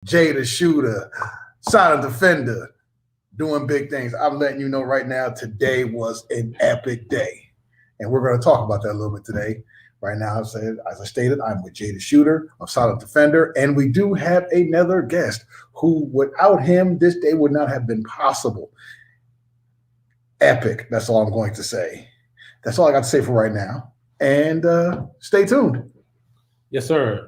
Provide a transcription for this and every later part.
Jay the Shooter, Silent Defender, doing big things. I'm letting you know right now, today was an epic day. And we're going to talk about that a little bit today. Right now, as I stated, I'm with Jay the Shooter of Silent Defender, and we do have another guest who, without him, this day would not have been possible. Epic. That's all I'm going to say. That's all I got to say for right now. And stay tuned. Yes, sir.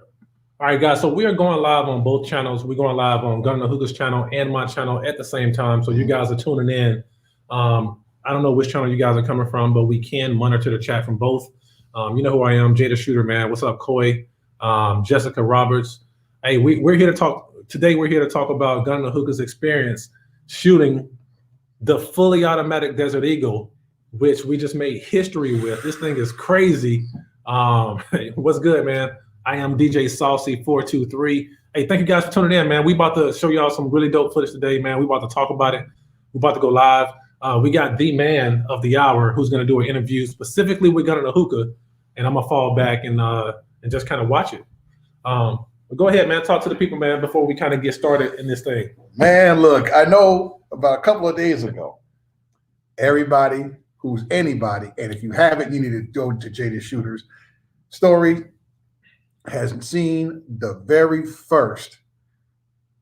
All right, guys. So we are going live on both channels. We're going live on Gun and Hookah's channel and my channel at the same time. So you guys are tuning in. I don't know which channel you guys are coming from, but we can monitor the chat from both. You know who I am, Jay the Shooter, man. What's up, Coy? Jessica Roberts. Hey, we're here to talk today. We're here to talk about Gun and Hookah's experience shooting the fully automatic Desert Eagle, which we just made history with. This thing is crazy. What's good, man? I am DJ Saucy 423. Hey, thank you guys for tuning in, man. We about to show y'all some really dope footage today, man. We about to talk about it. We're about to go live. We got the man of the hour who's going to do an interview specifically with Gun and Hookah, and I'm gonna fall back and just kind of watch it. But go ahead, man. Talk to the people, man, before we kind of get started in this thing. Man, look, I know about a couple of days ago, everybody who's anybody, and if you haven't, you need to go to Jay the Shooter's story, has seen the very first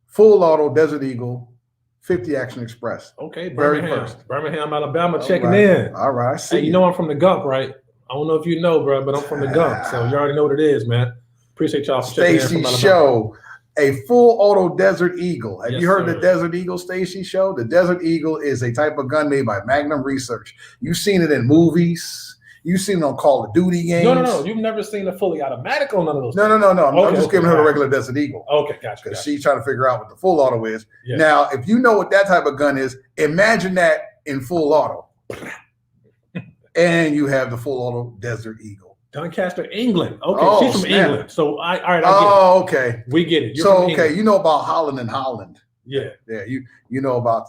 full auto Desert Eagle 50 Action Express. Okay, Birmingham, Alabama, checking in. All right, hey, you know I'm from the Gump, right? I don't know if you know, bro, but I'm from the Gump, so you already know what it is, man. Appreciate y'all checking in. Stacy Show, a full auto Desert Eagle. Have you heard of the Desert Eagle, Stacy Show? The Desert Eagle is a type of gun made by Magnum Research. You've seen it in movies. You've seen it on Call of Duty games. No. You've never seen a fully automatic on none of those. No. I'm just giving her the regular Desert Eagle. Okay, gotcha. Because she's trying to figure out what the full auto is. Yeah. Now, if you know what that type of gun is, imagine that in full auto. And you have the full auto Desert Eagle. Doncaster, England. Okay, she's from England. So all right. Okay. We get it. You're you know about Holland and Holland. Yeah. Yeah. You know about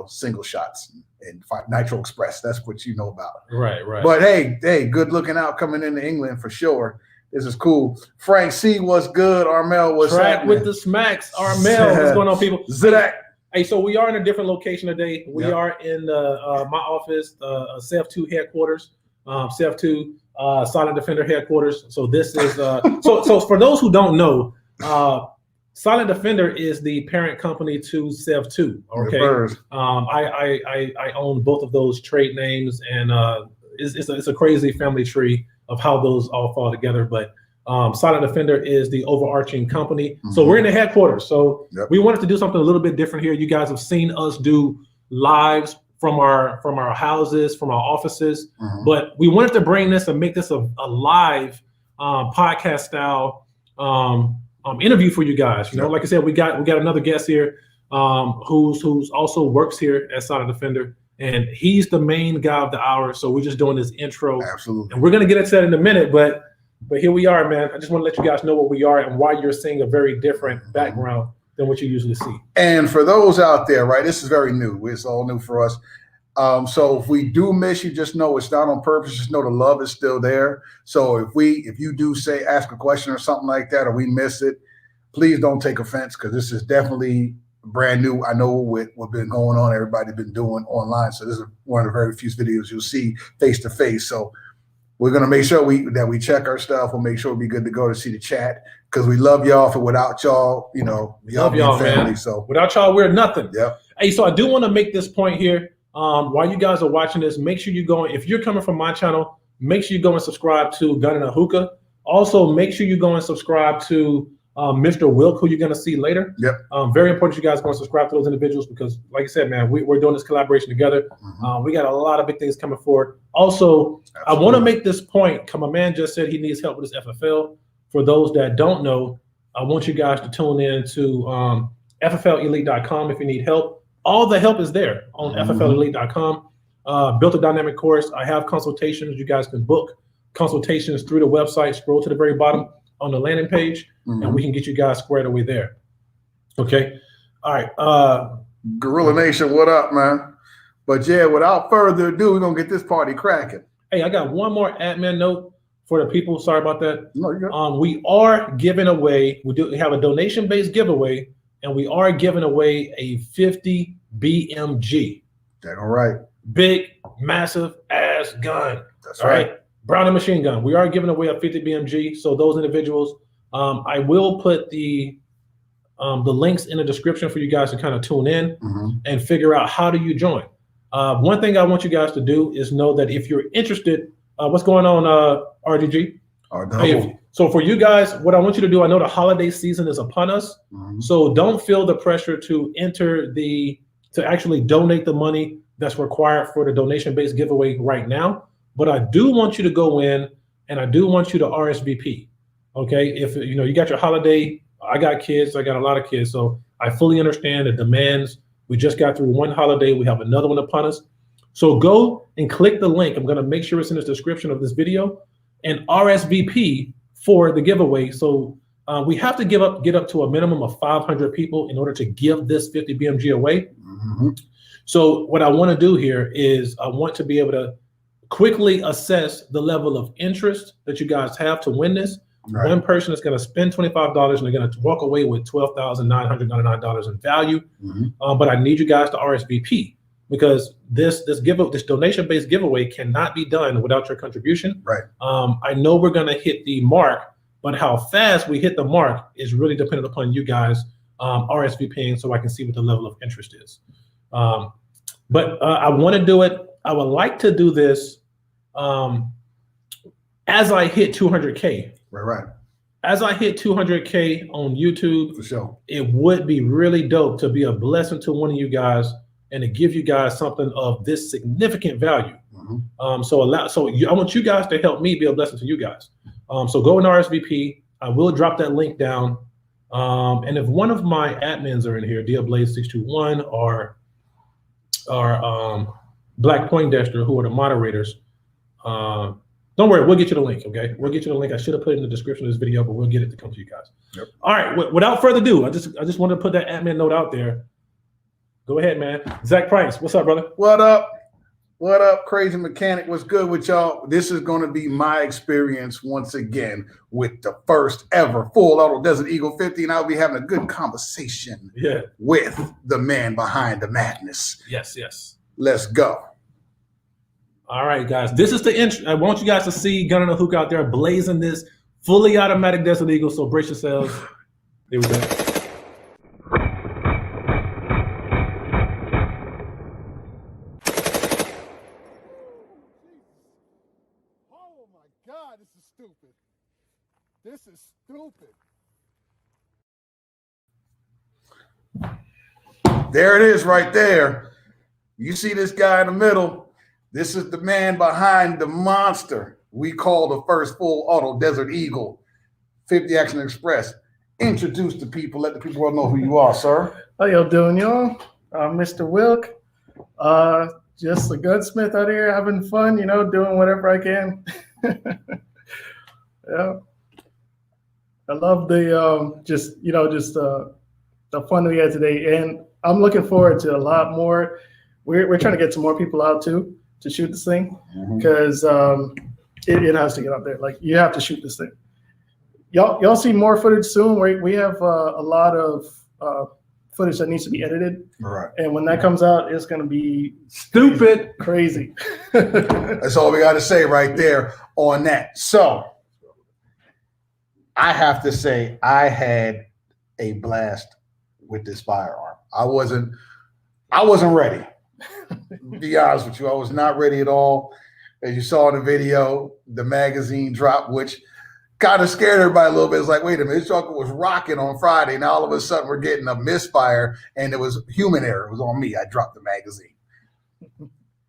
single shots and Nitro Express. That's what you know about. Right. But hey, good looking out coming into England for sure. This is cool. Frank C, what's good? Armel, what's Track happening? with the smacks. Armel, what's going on, people? Zach. Hey, so we are in a different location today. We are in my office, CF2 headquarters, CF2 Silent Defender headquarters. So this is so for those who don't know, Silent Defender is the parent company to CF2. Okay, I own both of those trade names, and it's a crazy family tree of how those all fall together. But Silent Defender is the overarching company. Mm-hmm. So we're in the headquarters. So we wanted to do something a little bit different here. You guys have seen us do lives from our houses, from our offices, but we wanted to bring this and make this a live podcast style interview for you guys. You know, like I said, we got another guest here who's also works here at Silent Defender, and he's the main guy of the hour. So we're just doing this intro. Absolutely. And we're gonna get into that in a minute, but here we are, man. I just want to let you guys know what we are and why you're seeing a very different background than what you usually see. And for those out there, right, this is very new. It's all new for us. So if we do miss you, just know it's not on purpose. Just know the love is still there. So if you do ask a question or something like that, or we miss it, please don't take offense, because this is definitely brand new. I know what's been going on, everybody's been doing online. So this is one of the very few videos you'll see face to face. So we're going to make sure that we check our stuff. We'll make sure we'll be good to go to see the chat, because we love y'all. For without y'all, love y'all, family, man. So without y'all, we're nothing. Yep. Hey, so I do want to make this point here. While you guys are watching this, make sure you go. If you're coming from my channel, make sure you go and subscribe to Gun and Hookah. Also, make sure you go and subscribe to Mr. Wilk, who you're going to see later. Yep. Very important you guys go and subscribe to those individuals, because, like I said, man, we're doing this collaboration together. We got a lot of big things coming forward. Also, I want to make this point. My man just said he needs help with his FFL. For those that don't know, I want you guys to tune in to FFLElite.com if you need help. All the help is there on FFLElite.com. Built a dynamic course. I have consultations. You guys can book consultations through the website. Scroll to the very bottom on the landing page, and we can get you guys squared away there. Okay. All right. Gorilla Nation, what up, man? But yeah, without further ado, we're gonna get this party cracking. Hey, I got one more admin note for the people. Sorry about that. No, you're good. We are giving away. We have a donation-based giveaway and we are giving away a 50 BMG. That's all right. Big, massive ass gun. That's right. Browning machine gun. We are giving away a 50 BMG. So those individuals, I will put the links in the description for you guys to kind of tune in and figure out how do you join. One thing I want you guys to do is know that if you're interested, what's going on, RDG? So for you guys, what I want you to do, I know the holiday season is upon us, so don't feel the pressure to to actually donate the money that's required for the donation-based giveaway right now. But I do want you to go in and I do want you to RSVP. Okay, if you got your holiday, I got kids, I got a lot of kids, so I fully understand the demands. We just got through one holiday, we have another one upon us. So go and click the link. I'm going to make sure it's in the description of this video and RSVP for the giveaway. So we have to get up to a minimum of 500 people in order to give this 50 BMG away. So what I want to do here is I want to be able to quickly assess the level of interest that you guys have to win this. Right. One person is going to spend $25 and they're going to walk away with $12,999 in value. But I need you guys to RSVP because this donation-based giveaway cannot be done without your contribution. Right. I know we're going to hit the mark, but how fast we hit the mark is really dependent upon you guys RSVPing so I can see what the level of interest is. But I want to do it. I would like to do this as I hit 200K. Right. As I hit 200K on YouTube, for sure, it would be really dope to be a blessing to one of you guys and to give you guys something of this significant value. I want you guys to help me be a blessing to you guys. So go in RSVP. I will drop that link down. And if one of my admins are in here, DeaBlaze621 or Black Poindexter, who are the moderators, don't worry, we'll get you the link, okay? We'll get you the link. I should have put it in the description of this video, but we'll get it to come to you guys. Yep. All right, without further ado, I just wanted to put that admin note out there. Go ahead, man. Zach Price, what's up, brother? What up? What up, Crazy Mechanic? What's good with y'all? This is going to be my experience once again with the first ever full auto Desert Eagle 50, and I'll be having a good conversation with the man behind the madness. Yes, yes. Let's go. All right, guys. This is the intro. I want you guys to see Gun on the Hook out there blazing this fully automatic Desert Eagle. So brace yourselves. Here we go. Oh my God, this is stupid. This is stupid. There it is right there. You see this guy in the middle? This is the man behind the monster we call the first full auto Desert Eagle 50 Action Express. Introduce the people, let the people all know who you are, sir. How y'all doing, y'all? Mr. Wilk. Just a gunsmith out here having fun, doing whatever I can. Yeah. I love the the fun we had today, and I'm looking forward to a lot more. We're trying to get some more people out too to shoot this thing because it has to get up there. Like, you have to shoot this thing. Y'all see more footage soon. We have a lot of footage that needs to be edited. Right. And when that comes out, it's going to be stupid crazy. That's all we got to say right there on that. So I have to say I had a blast with this firearm. I wasn't ready. To be honest with you, I was not ready at all. As you saw in the video, the magazine dropped, which kind of scared everybody a little bit. It's like, wait a minute, this joker was rocking on Friday. Now all of a sudden we're getting a misfire, and it was human error. It was on me. I dropped the magazine.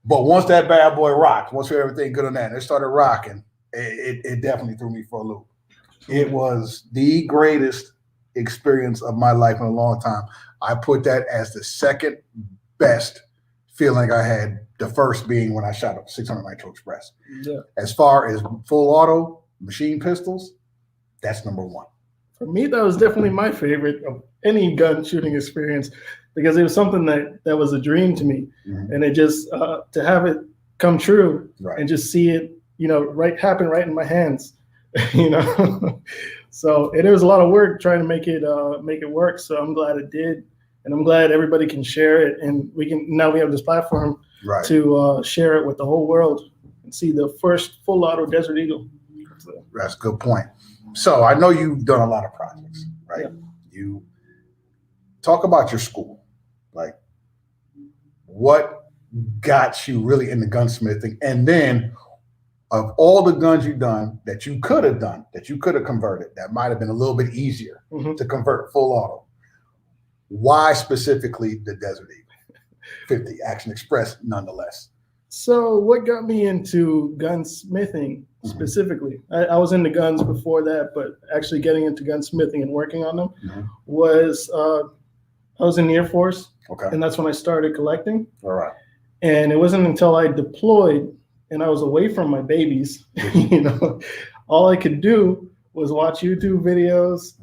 But once that bad boy rocked, once we had everything good on that, and it started rocking, it definitely threw me for a loop. It was the greatest experience of my life in a long time. I put that as the second best feeling I had, the first being when I shot a 600 Nitro Express. Yeah. As far as full auto machine pistols, that's number one. For me, that was definitely my favorite of any gun shooting experience because it was something that was a dream to me. And it just, to have it come true and just see it, happen right in my hands, So it was a lot of work trying to make it work. So I'm glad it did, and I'm glad everybody can share it, and we have this platform Right. to share it with the whole world and see the first full auto Desert Eagle. So, That's a good point. So I know you've done a lot of projects, right? Yeah. You talk about your school, like what got you really into gunsmithing, and then of all the guns you've done that you could have done, that you could have converted, that might have been a little bit easier to convert full auto. Why specifically the Desert Eagle 50 Action Express, nonetheless? So what got me into gunsmithing specifically? I was into guns before that, but actually getting into gunsmithing and working on them was I was in the Air Force, and that's when I started collecting. All right. And it wasn't until I deployed and I was away from my babies, all I could do was watch YouTube videos,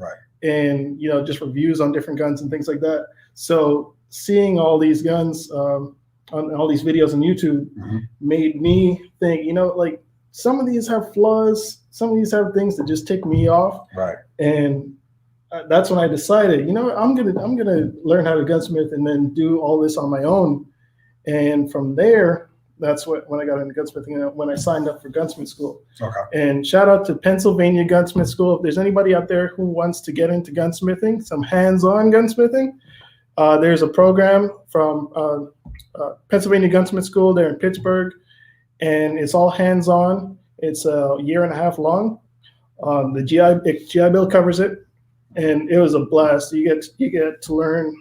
and just reviews on different guns and things like that. So seeing all these guns on all these videos on YouTube made me think, like some of these have flaws, some of these have things that just tick me off, and that's when I decided, I'm gonna learn how to gunsmith and then do all this on my own. And from there, that's when I got into gunsmithing, when I signed up for gunsmith school. And shout out to Pennsylvania Gunsmith School. If there's anybody out there who wants to get into gunsmithing, some hands-on gunsmithing, there's a program from Pennsylvania Gunsmith School there in Pittsburgh, and it's all hands-on. It's a year and a half long. The GI Bill covers it, and it was a blast. You get to learn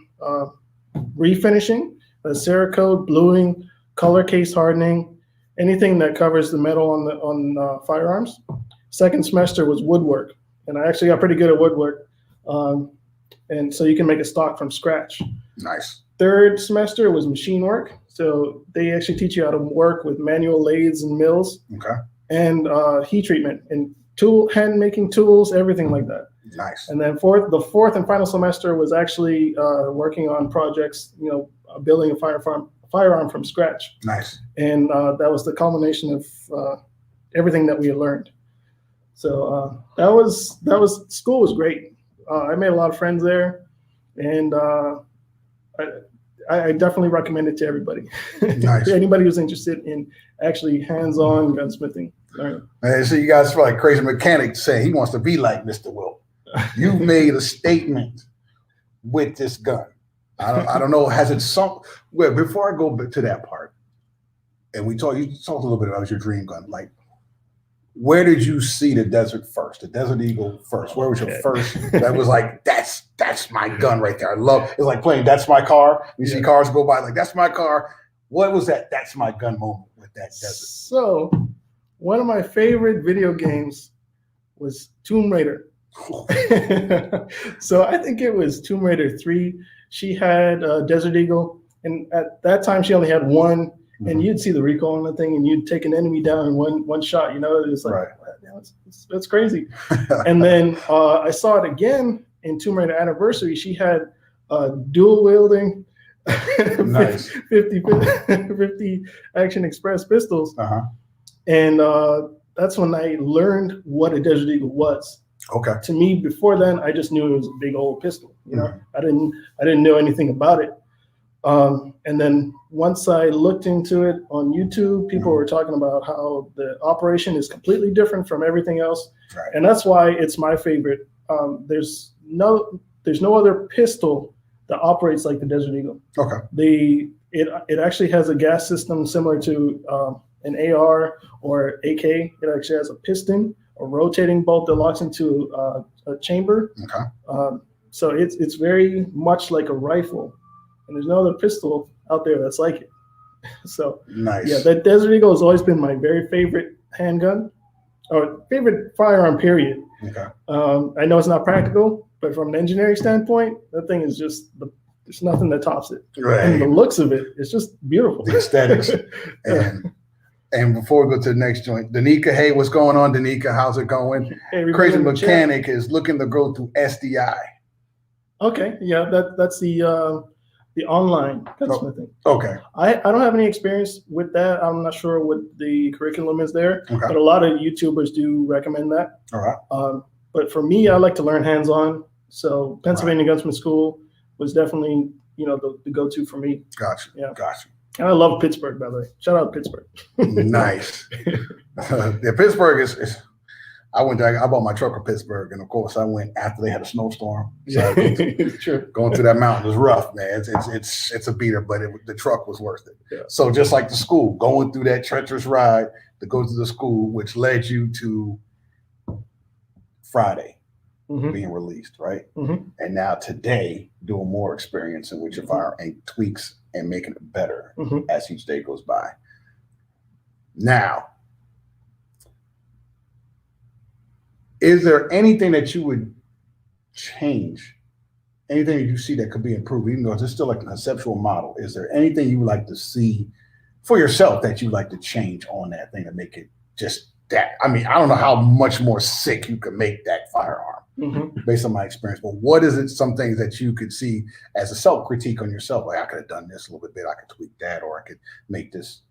refinishing, Cerakote, bluing, color case hardening, anything that covers the metal on firearms. Second semester was woodwork, and I actually got pretty good at woodwork, and so you can make a stock from scratch. Nice. Third semester was machine work, so they actually teach you how to work with manual lathes and mills, and heat treatment and hand making tools, everything like that. Nice. And then the fourth and final semester was actually working on projects, building a firearm from scratch. Nice. And that was the culmination of everything that we had learned. So school was great. I made a lot of friends there, and I definitely recommend it to everybody. Nice. Anybody who's interested in actually hands-on gunsmithing. And so you guys feel like Crazy Mechanic saying he wants to be like Mr. Will. You made a statement with this gun. I don't know. Has it sunk? Well, before I go to that part, and you talked a little bit about your dream gun. Like, where did you see the Desert first? The Desert Eagle first. Where was your first? That was like that's my gun right there. I love. It's like playing That's My Car. You see cars go by like that's my car. What was that? That's my gun moment with that Desert. So, one of my favorite video games was Tomb Raider. So I think it was Tomb Raider 3. She had Desert Eagle, and at that time she only had one, and you'd see the recoil on the thing, and you'd take an enemy down in one shot. It was like that's crazy. And then I saw it again in Tomb Raider Anniversary. She had dual wielding 50 Action Express pistols, and that's when I learned what a Desert Eagle was. Okay. To me, before then, I just knew it was a big old pistol. I didn't know anything about it. And then once I looked into it on YouTube, people were talking about how the operation is completely different from everything else, and that's why it's my favorite. There's no other pistol that operates like the Desert Eagle. Okay. It actually has a gas system similar to an AR or AK. It actually has a piston, a rotating bolt that locks into a chamber. Okay. So it's very much like a rifle, and there's no other pistol out there that's like it. So nice. Yeah, the Desert Eagle has always been my very favorite handgun, or favorite firearm. Period. Okay. I know it's not practical, but from an engineering standpoint, that thing is just there's nothing that tops it. Right. And the looks of it, it's just beautiful. The aesthetics. And before we go to the next joint, Danica, hey, what's going on, Danica? How's it going? Hey, Crazy Mechanic is looking to go through SDI. Okay, yeah, that's the online gunsmithing. Okay. I don't have any experience with that. I'm not sure what the curriculum is there, but a lot of YouTubers do recommend that. All right. But for me, I like to learn hands-on. So Pennsylvania Gunsmith School was definitely, the go-to for me. Gotcha. Yeah. Gotcha. And I love Pittsburgh, by the way. Shout out Pittsburgh. Nice. Yeah, Pittsburgh is. I bought my truck from Pittsburgh, and of course, I went after they had a snowstorm. So True. going through that mountain was rough, man. It's a beater, but the truck was worth it. Yeah. So just like the school, going through that treacherous ride to go to the school, which led you to Friday being released, right? Mm-hmm. And now today, doing more experience in with your fire and tweaks and making it better as each day goes by. Now, is there anything that you would change? Anything that you see that could be improved, even though it's still like a conceptual model? Is there anything you would like to see for yourself that you'd like to change on that thing to make it just that? I mean, I don't know how much more sick you can make that firearm based on my experience, but what is it, some things that you could see as a self-critique on yourself? Like, I could have done this a little bit better, I could tweak that, or I could make this.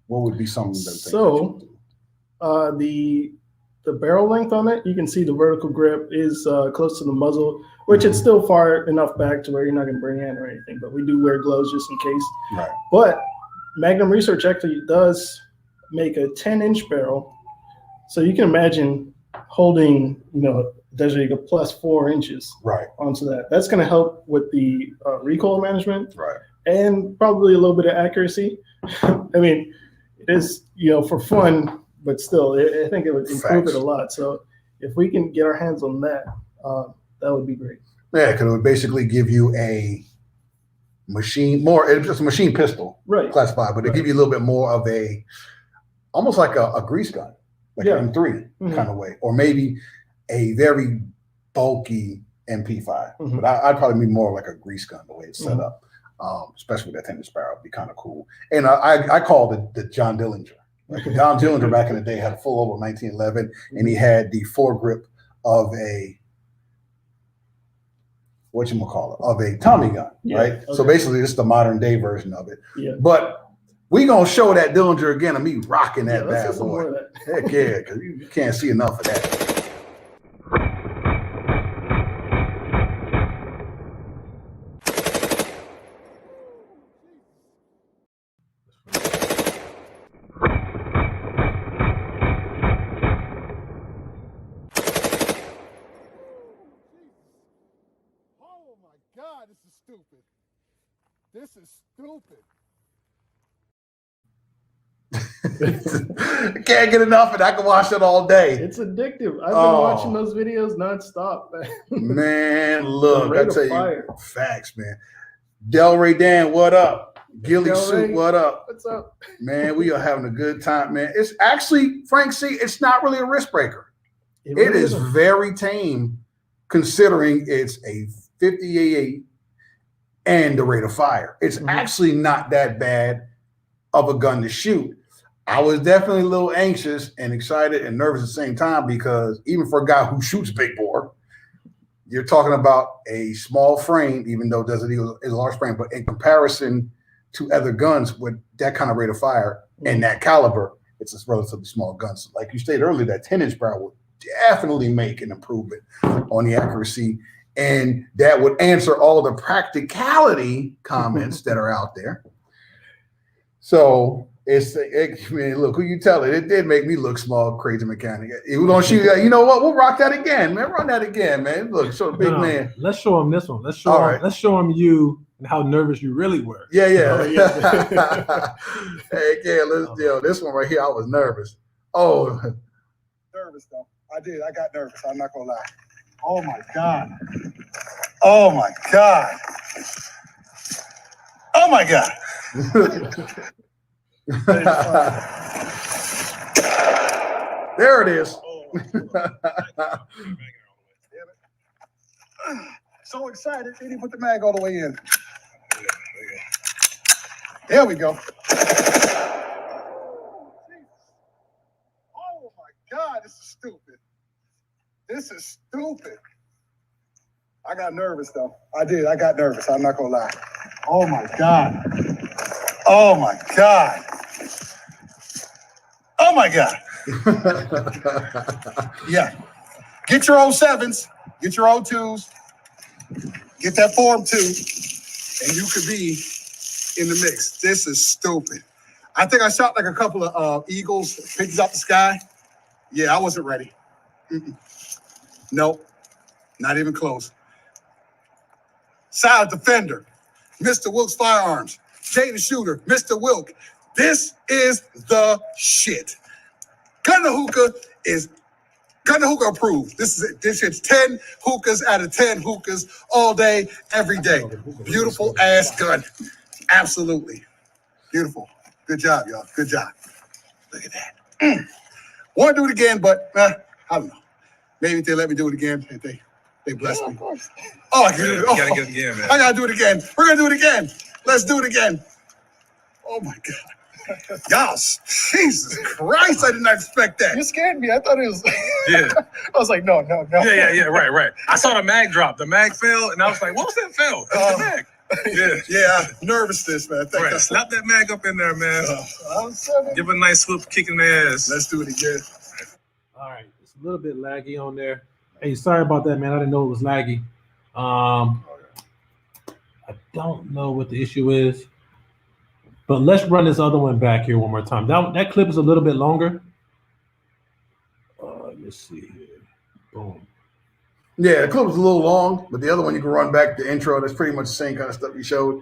What would be some of the things that you would do? The barrel length on it, you can see the vertical grip is close to the muzzle, which it's still far enough back to where you're not going to bring in or anything, but we do wear gloves just in case. Right. But Magnum Research actually does make a 10-inch barrel. So you can imagine holding, Desert Eagle plus 4 inches onto that. That's going to help with the recoil management and probably a little bit of accuracy. I mean, it is, for fun, but still, I think it would improve it a lot. So if we can get our hands on that, that would be great. Yeah, because it would basically give you a machine, it's just a machine pistol, classified, but it give you a little bit more of almost like a grease gun, like an M3 kind of way, or maybe a very bulky MP5. But I'd probably be more like a grease gun the way it's set up, especially with that 10-inch barrel. It'd be kind of cool. And I call it the John Dillinger. Like Don Dillinger back in the day had a full over 1911, and he had the foregrip of a Tommy gun, right? Okay. So basically, it's the modern day version of it. Yeah. But we gonna show that Dillinger again of me rocking that bad boy. Heck yeah, because you can't see enough of that. God, this is stupid. This is stupid. Can't get enough of it. I can watch it all day. It's addictive. I've been watching those videos nonstop. Man, look, I tell you, facts, man. Delray Dan, what up? Gilly Soup, what up? What's up? Man, we are having a good time, man. It's actually, Frank C., it's not really a wrist breaker. It is very tame considering it's a 50 and the rate of fire. It's actually not that bad of a gun to shoot. I was definitely a little anxious and excited and nervous at the same time because even for a guy who shoots big bore, you're talking about a small frame, even though Desert Eagle is a large frame, but in comparison to other guns with that kind of rate of fire and that caliber, it's a relatively small gun. So like you stated earlier, that 10-inch barrel would definitely make an improvement on the accuracy. And that would answer all the practicality comments that are out there. So look, who you tell it did make me look small, crazy mechanic. We're gonna shoot that. You know what? We'll rock that again, man. Run that again, man. Look, show the big man. Let's show him this one. Let's show him you and how nervous you really were. Yeah. Hey, yeah. This one right here, I was nervous. Oh, nervous though. I did. I got nervous. I'm not gonna lie. Oh my God. Oh my God. Oh my God. There it is. So excited, they didn't put the mag all the way in. There we go. Oh my God, this is stupid. This is stupid. I got nervous though. I did. I got nervous. I'm not gonna lie. Oh my God. Oh my God. Oh my God. Yeah. Get your 07s, get your 02s, get that Form 2, and you could be in the mix. This is stupid. I think I shot like a couple of eagles, pigs out the sky. Yeah, I wasn't ready. Nope, not even close. Side defender, Mr. Wilkes Firearms. Jay the Shooter, Mr. Wilk. This is the shit. Gun the Hookah is Gun the Hookah approved. This is it. This shit's 10 hookahs out of 10 hookahs all day, every day. Beautiful ass gun. Absolutely. Beautiful. Good job, y'all. Good job. Look at that. Want to do it again, but I don't know. Maybe if they let me do it again, if they bless me. Oh, I gotta get it again, man. I gotta do it again. We're gonna do it again. Let's do it again. Oh my God. Y'all, Jesus Christ, I did not expect that. You scared me. I thought it was. Yeah. I was like, no. Yeah, right. I saw the mag drop. The mag fell, and I was like, what was that fell? That's the mag. Yeah, nervousness, man. Right. Slap that mag up in there, man. Give a nice swoop kick in the ass. Let's do it again. All right, it's a little bit laggy on there. Hey, sorry about that, man. I didn't know it was laggy. I don't know what the issue is, but let's run this other one back here one more time. That clip is a little bit longer. Let's see here. Boom. Yeah, the clip was a little long, but the other one you can run back the intro. That's pretty much the same kind of stuff you showed.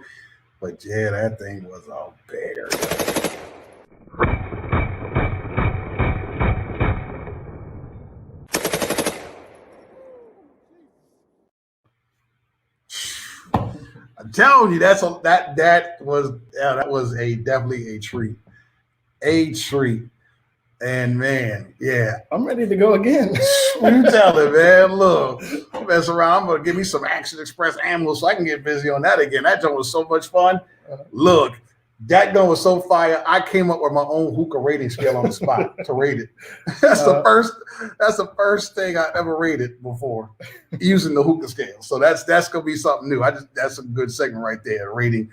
But yeah, that thing was a bear. I'm telling you, that was definitely a treat. A treat. And man, yeah. I'm ready to go again. You tell it, man. Look, mess around. I'm gonna give me some Action Express ammo so I can get busy on that again. That joint was so much fun. Look, that gun was so fire. I came up with my own hookah rating scale on the spot to rate it. That's the first thing I ever rated before using the hookah scale. So that's gonna be something new. That's a good segment right there. Rating.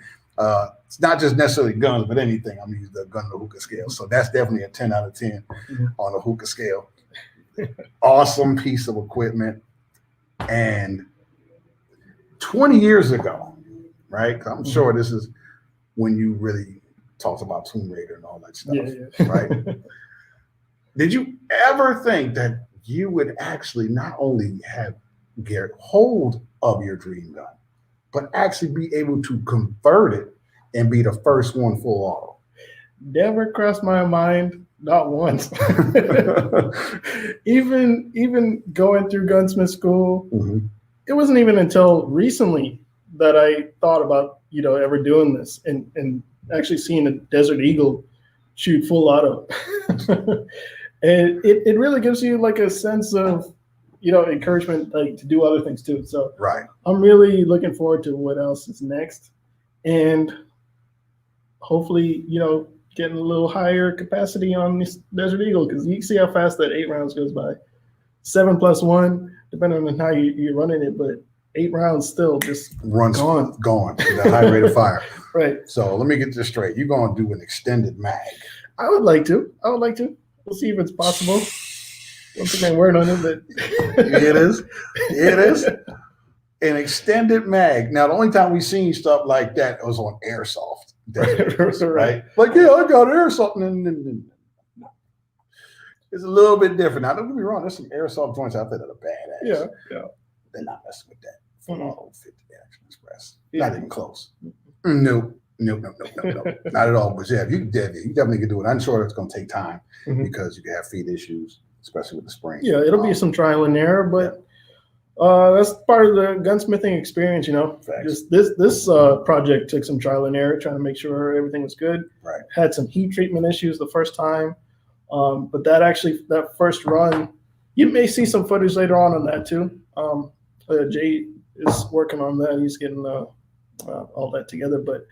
It's not just necessarily guns, but anything. I'm using the gun to hookah scale. So that's definitely a 10 out of 10 on the hookah scale. Awesome piece of equipment. And 20 years ago, right? I'm sure this is when you really talked about Tomb Raider and all that stuff, right? Did you ever think that you would actually not only get hold of your dream gun, but actually be able to convert it and be the first one full auto? Never crossed my mind, not once. even going through gunsmith school, it wasn't even until recently that I thought about, ever doing this and actually seeing a Desert Eagle shoot full auto. And it really gives you like a sense of, encouragement, like to do other things too. So right. I'm really looking forward to what else is next. And hopefully, getting a little higher capacity on this Desert Eagle, because you can see how fast that 8 rounds goes by. 7+1, depending on how you're running it, but 8 rounds still just runs gone to that high rate of fire. Right. So let me get this straight. You're going to do an extended mag. I would like to. We'll see if it's possible. Once again, word on it, but it is. An extended mag. Now, the only time we've seen stuff like that was on airsoft. Right? Like, yeah, I got airsoft. No. It's a little bit different. Now, don't get me wrong. There's some airsoft joints out there that are badass. Yeah. They're not messing with that. Full auto 50 Action Express. Not even close. Nope. Not at all. But yeah, you definitely can do it. I'm sure it's going to take time because you can have feed issues, especially with the spring. Yeah, it'll be some trial and error, but that's part of the gunsmithing experience, Just this project took some trial and error, trying to make sure everything was good. Right. Had some heat treatment issues the first time, but that first run, you may see some footage later on that too. Jay is working on that. He's getting all that together, but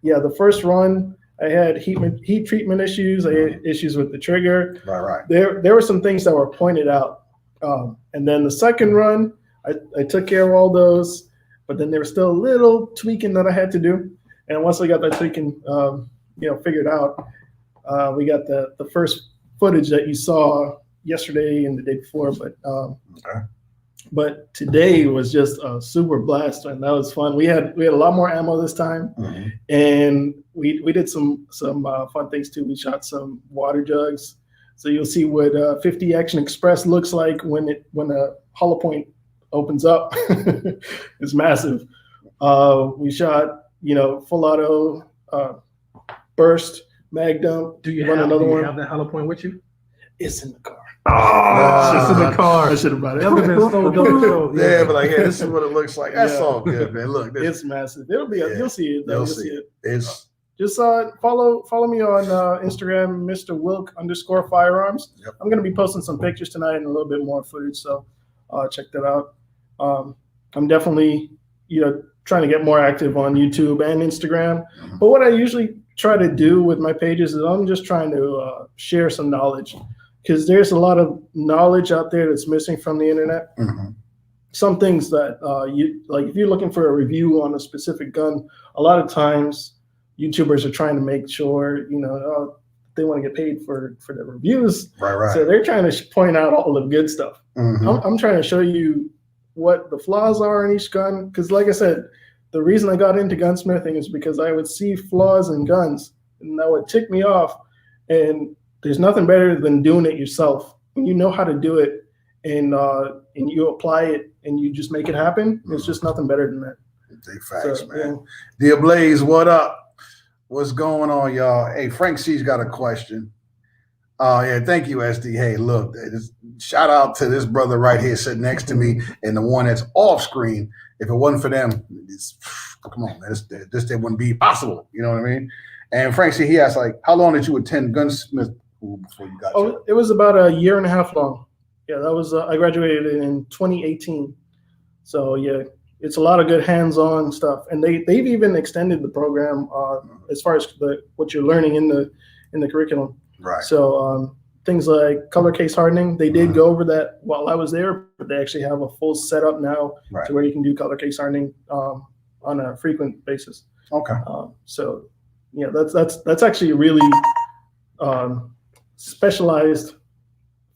the first run, I had heat treatment issues. I had issues with the trigger. Right. There were some things that were pointed out. And then the second run, I took care of all those, but then there was still a little tweaking that I had to do. And once I got that tweaking, figured out, we got the first footage that you saw yesterday and the day before, Okay. but today was just a super blast, and that was fun. We had a lot more ammo this time, Mhm. and we did some fun things too. We shot some water jugs, so you'll see what 50 Action Express looks like when a hollow point opens up. It's massive. We shot full auto burst mag dump. Do you Run have another one? have that hollow point with you? It's in the car. Oh, it's in the car. I should have brought it. That would have been so dope. to show. Yeah, but like, hey, this is what it looks like. That's Yeah. all good, man. Look, this, It's massive. It'll be. Yeah. You'll see it. you'll see it. It's Just follow me on Instagram, Mr. Wilk_firearms. Yep. I'm gonna be posting some pictures tonight and a little bit more footage, so check that out. I'm definitely trying to get more active on YouTube and Instagram. Mhm. But what I usually try to do with my pages is I'm just trying to share some knowledge, because there's a lot of knowledge out there that's missing from the internet. mhm. Some things that if you're looking for a review on a specific gun, a lot of times YouTubers are trying to make sure they want to get paid for their reviews, Right. so they're trying to point out all the good stuff. Mhm. I'm trying to show you what the flaws are in each gun, because like I said, the reason I got into gunsmithing is because I would see flaws in guns and that would tick me off. And there's nothing better than doing it yourself. When you know how to do it and you apply it and you just make it happen, it's just nothing better than that. Big facts, So, man. Dear Blaze, what up? What's going on, y'all? Hey, Frank C's got a question. Yeah, thank you, SD. Hey, look, shout out to this brother right here sitting next to me and the one that's off screen. If it wasn't for them, come on, man, this wouldn't be possible. You know what I mean? And Frank C, he asked, like, how long did you attend Gunsmith school before you got Oh, it was about a year and a half long. Yeah, that was I graduated in 2018. So yeah, it's a lot of good hands-on stuff, and they've even extended the program as far as what you're learning in the curriculum. Right. So things like color case hardening, they did go over that while I was there, but they actually have a full setup now Right. to where you can do color case hardening on a frequent basis. Okay. So yeah, that's actually a really specialized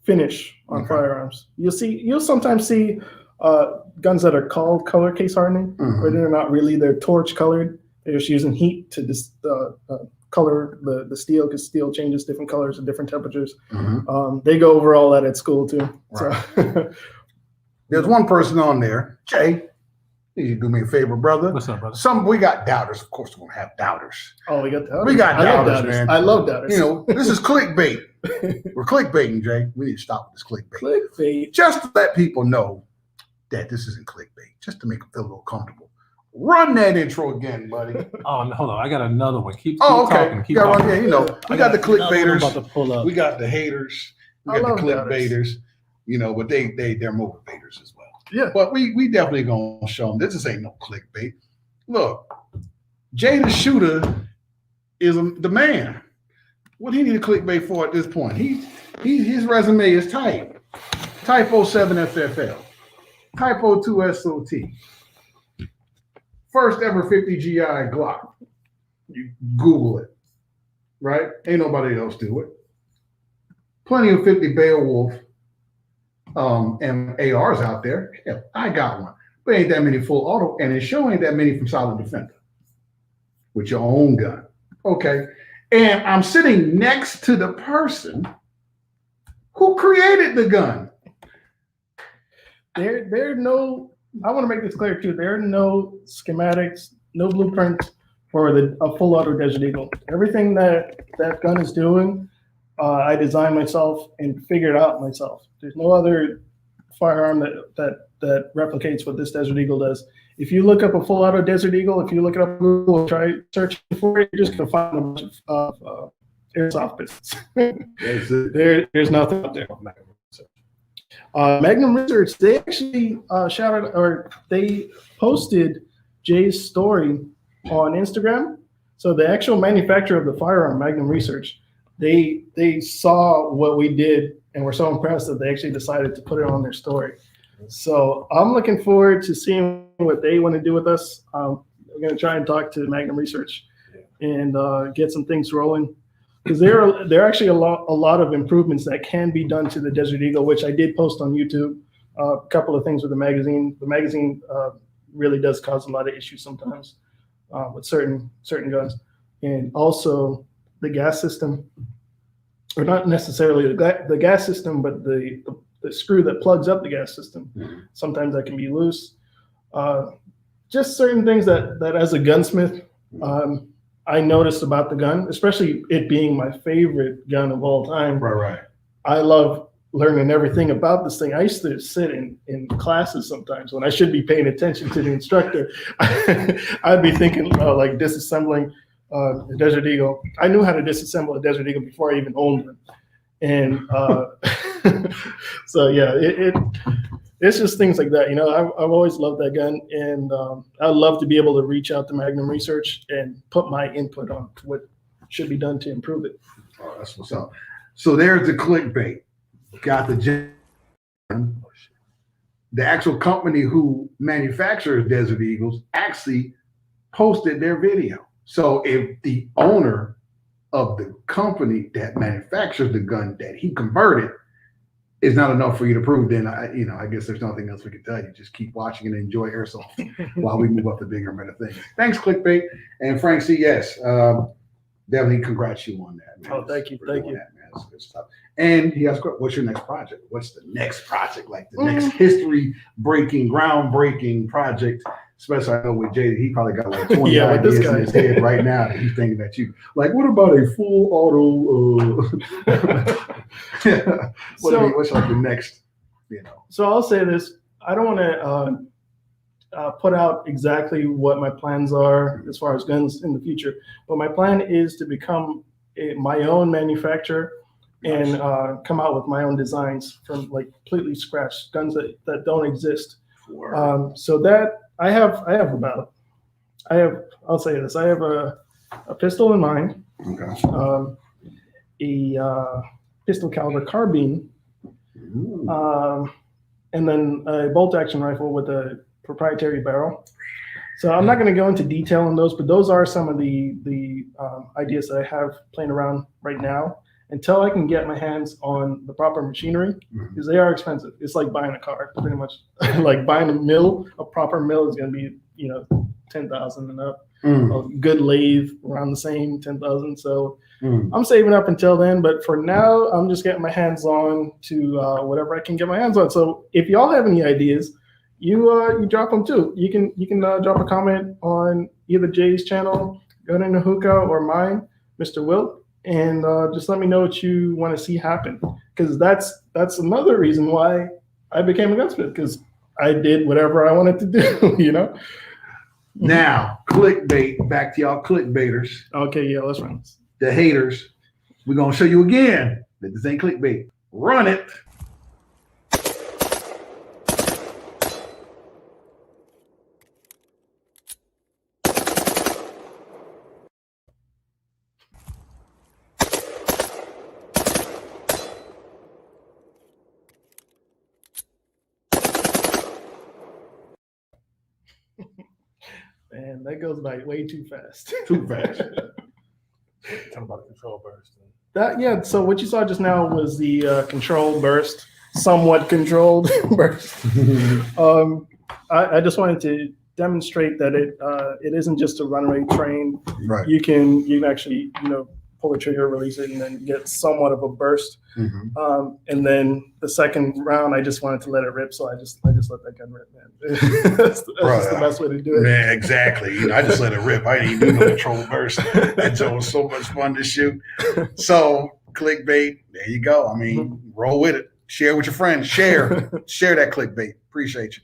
finish on Okay. firearms. You'll sometimes see guns that are called color case hardening, Mhm. but they're not really. They're torch colored. They're just using heat to color the steel, because steel changes different colors at different temperatures. Mhm. They go over all that at school too. Right. So There's one person on there, Jay. You do me a favor, brother. What's up, brother? We got doubters. Of course, we're gonna have doubters. oh, we got that. We got I love doubters, doubters, man. I love doubters. You know, this is clickbait. We're clickbaiting, Jay. We need to stop with this clickbait. clickbait. Just to let people know that this isn't clickbait, just to make them feel a little comfortable. Run that intro again, buddy. Oh, no, hold on. I got another one. Keep Oh, okay. talking. Keep Yeah, right, talking. yeah, you know, we got the another one I'm clickbaiters. about to pull up. We got the haters. We I got the love clickbaiters. You know, but they're motivators as well. Yeah. But we definitely gonna show them this ain't no clickbait. Look, Jay the Shooter is the man. What he need a clickbait for at this point? His resume is tight. Type 07 FFL. Type 02 SOT. First ever 50 GI Glock. You Google it. Right? Ain't nobody else do it. Plenty of 50 Beowulf and ARs out there. Hell, I got one. But ain't that many full auto, and it sure ain't that many from Solid Defender with your own gun. Okay. And I'm sitting next to the person who created the gun. There are no. I want to make this clear too. There are no schematics, no blueprints for a full auto Desert Eagle. Everything that gun is doing, I designed myself and figured out myself. There's no other firearm that replicates what this Desert Eagle does. If you look up a full auto Desert Eagle, if you look it up on Google, try searching for it, you're just gonna find a bunch of airsoft pistols. There's nothing out there. Magnum Research, they actually they posted Jay's story on Instagram. So the actual manufacturer of the firearm, Magnum Research, they saw what we did and were so impressed that they actually decided to put it on their story. So I'm looking forward to seeing what they want to do with us. We're going to try and talk to Magnum Research and get some things rolling. because there are actually a lot of improvements that can be done to the Desert Eagle, which I did post on YouTube. A couple of things with the magazine. The magazine really does cause a lot of issues sometimes with certain guns, and also the gas system, or not necessarily the gas system, but the screw that plugs up the gas system. Sometimes that can be loose. Just certain things that as a gunsmith, I noticed about the gun, especially it being my favorite gun of all time. Right. I love learning everything about this thing. I used to sit in classes sometimes when I should be paying attention to the instructor. I'd be thinking like disassembling the Desert Eagle. I knew how to disassemble a Desert Eagle before I even owned one. And so yeah, it's just things like that. You know, I've always loved that gun, and I love to be able to reach out to Magnum Research and put my input on what should be done to improve it. Oh, that's what's up. So there's the clickbait. Got the actual company who manufactures Desert Eagles actually posted their video. So if the owner of the company that manufactures the gun that he converted is not enough for you to prove, then I guess there's nothing else we can tell you. Just keep watching and enjoy airsoft while we move up to bigger and better things. Thanks, clickbait. And Frank C, yes, definitely congrats you on that, man. Oh, thank you. That, man. That's good stuff. And he asked, what's your next project? What's the next project? Like the next history-breaking, groundbreaking project? Especially, I know with Jay, he probably got like 20 ideas in his head right now that he's thinking that you like. What about a full auto? What's like the next? So I'll say this: I don't want to put out exactly what my plans are as far as guns in the future, but my plan is to become my own manufacturer and come out with my own designs from like completely scratch guns that don't exist. So that. I'll say this. I have a pistol in mind, a pistol caliber carbine, and then a bolt action rifle with a proprietary barrel. So I'm not going to go into detail on those, but those are some of the ideas that I have playing around right now until I can get my hands on the proper machinery, because they are expensive. It's like buying a car, pretty much. Like buying a proper mill is going to be, $10,000 and up. A good lathe around the same 10,000. So I'm saving up until then, but for now, I'm just getting my hands on to whatever I can get my hands on. So if y'all have any ideas, you drop them too. You can drop a comment on either Jay's channel, Gun in the Hookah, or mine, Mr. Wilt. And just let me know what you want to see happen, because that's another reason why I became a gunsmith, because I did whatever I wanted to do, Now, clickbait, back to y'all clickbaiters. Okay, yeah, let's run. The haters, we're going to show you again that this ain't clickbait. Run it. Man, that goes by way too fast. Too fast. Talking about the control burst. So what you saw just now was the controlled burst, somewhat controlled burst. I just wanted to demonstrate that it isn't just a runaway train. Right. You can actually pull the trigger, release it, and then get somewhat of a burst. And then the second round, I just wanted to let it rip, so I just let that gun rip, man. that's just the best way to do it. Man, exactly. I just let it rip. I didn't even do no control burst. That was so much fun to shoot. So clickbait, there you go. I mean, roll with it. Share with your friends. Share that clickbait. Appreciate you.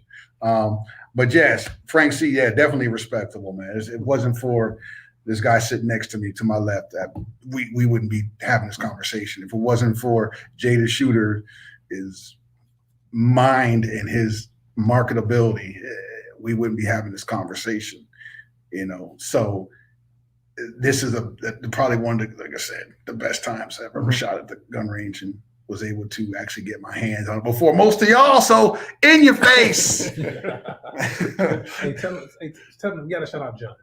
But yes, Frank C, yeah, definitely respectable, man. It wasn't for this guy sitting next to me, to my left, that we wouldn't be having this conversation. If it wasn't for Jay the Shooter, his mind and his marketability, we wouldn't be having this conversation, So this is probably one of the, like I said, the best times I've ever shot at the gun range and was able to actually get my hands on it before most of y'all. So in your face. Hey, tell them you got to shout out John.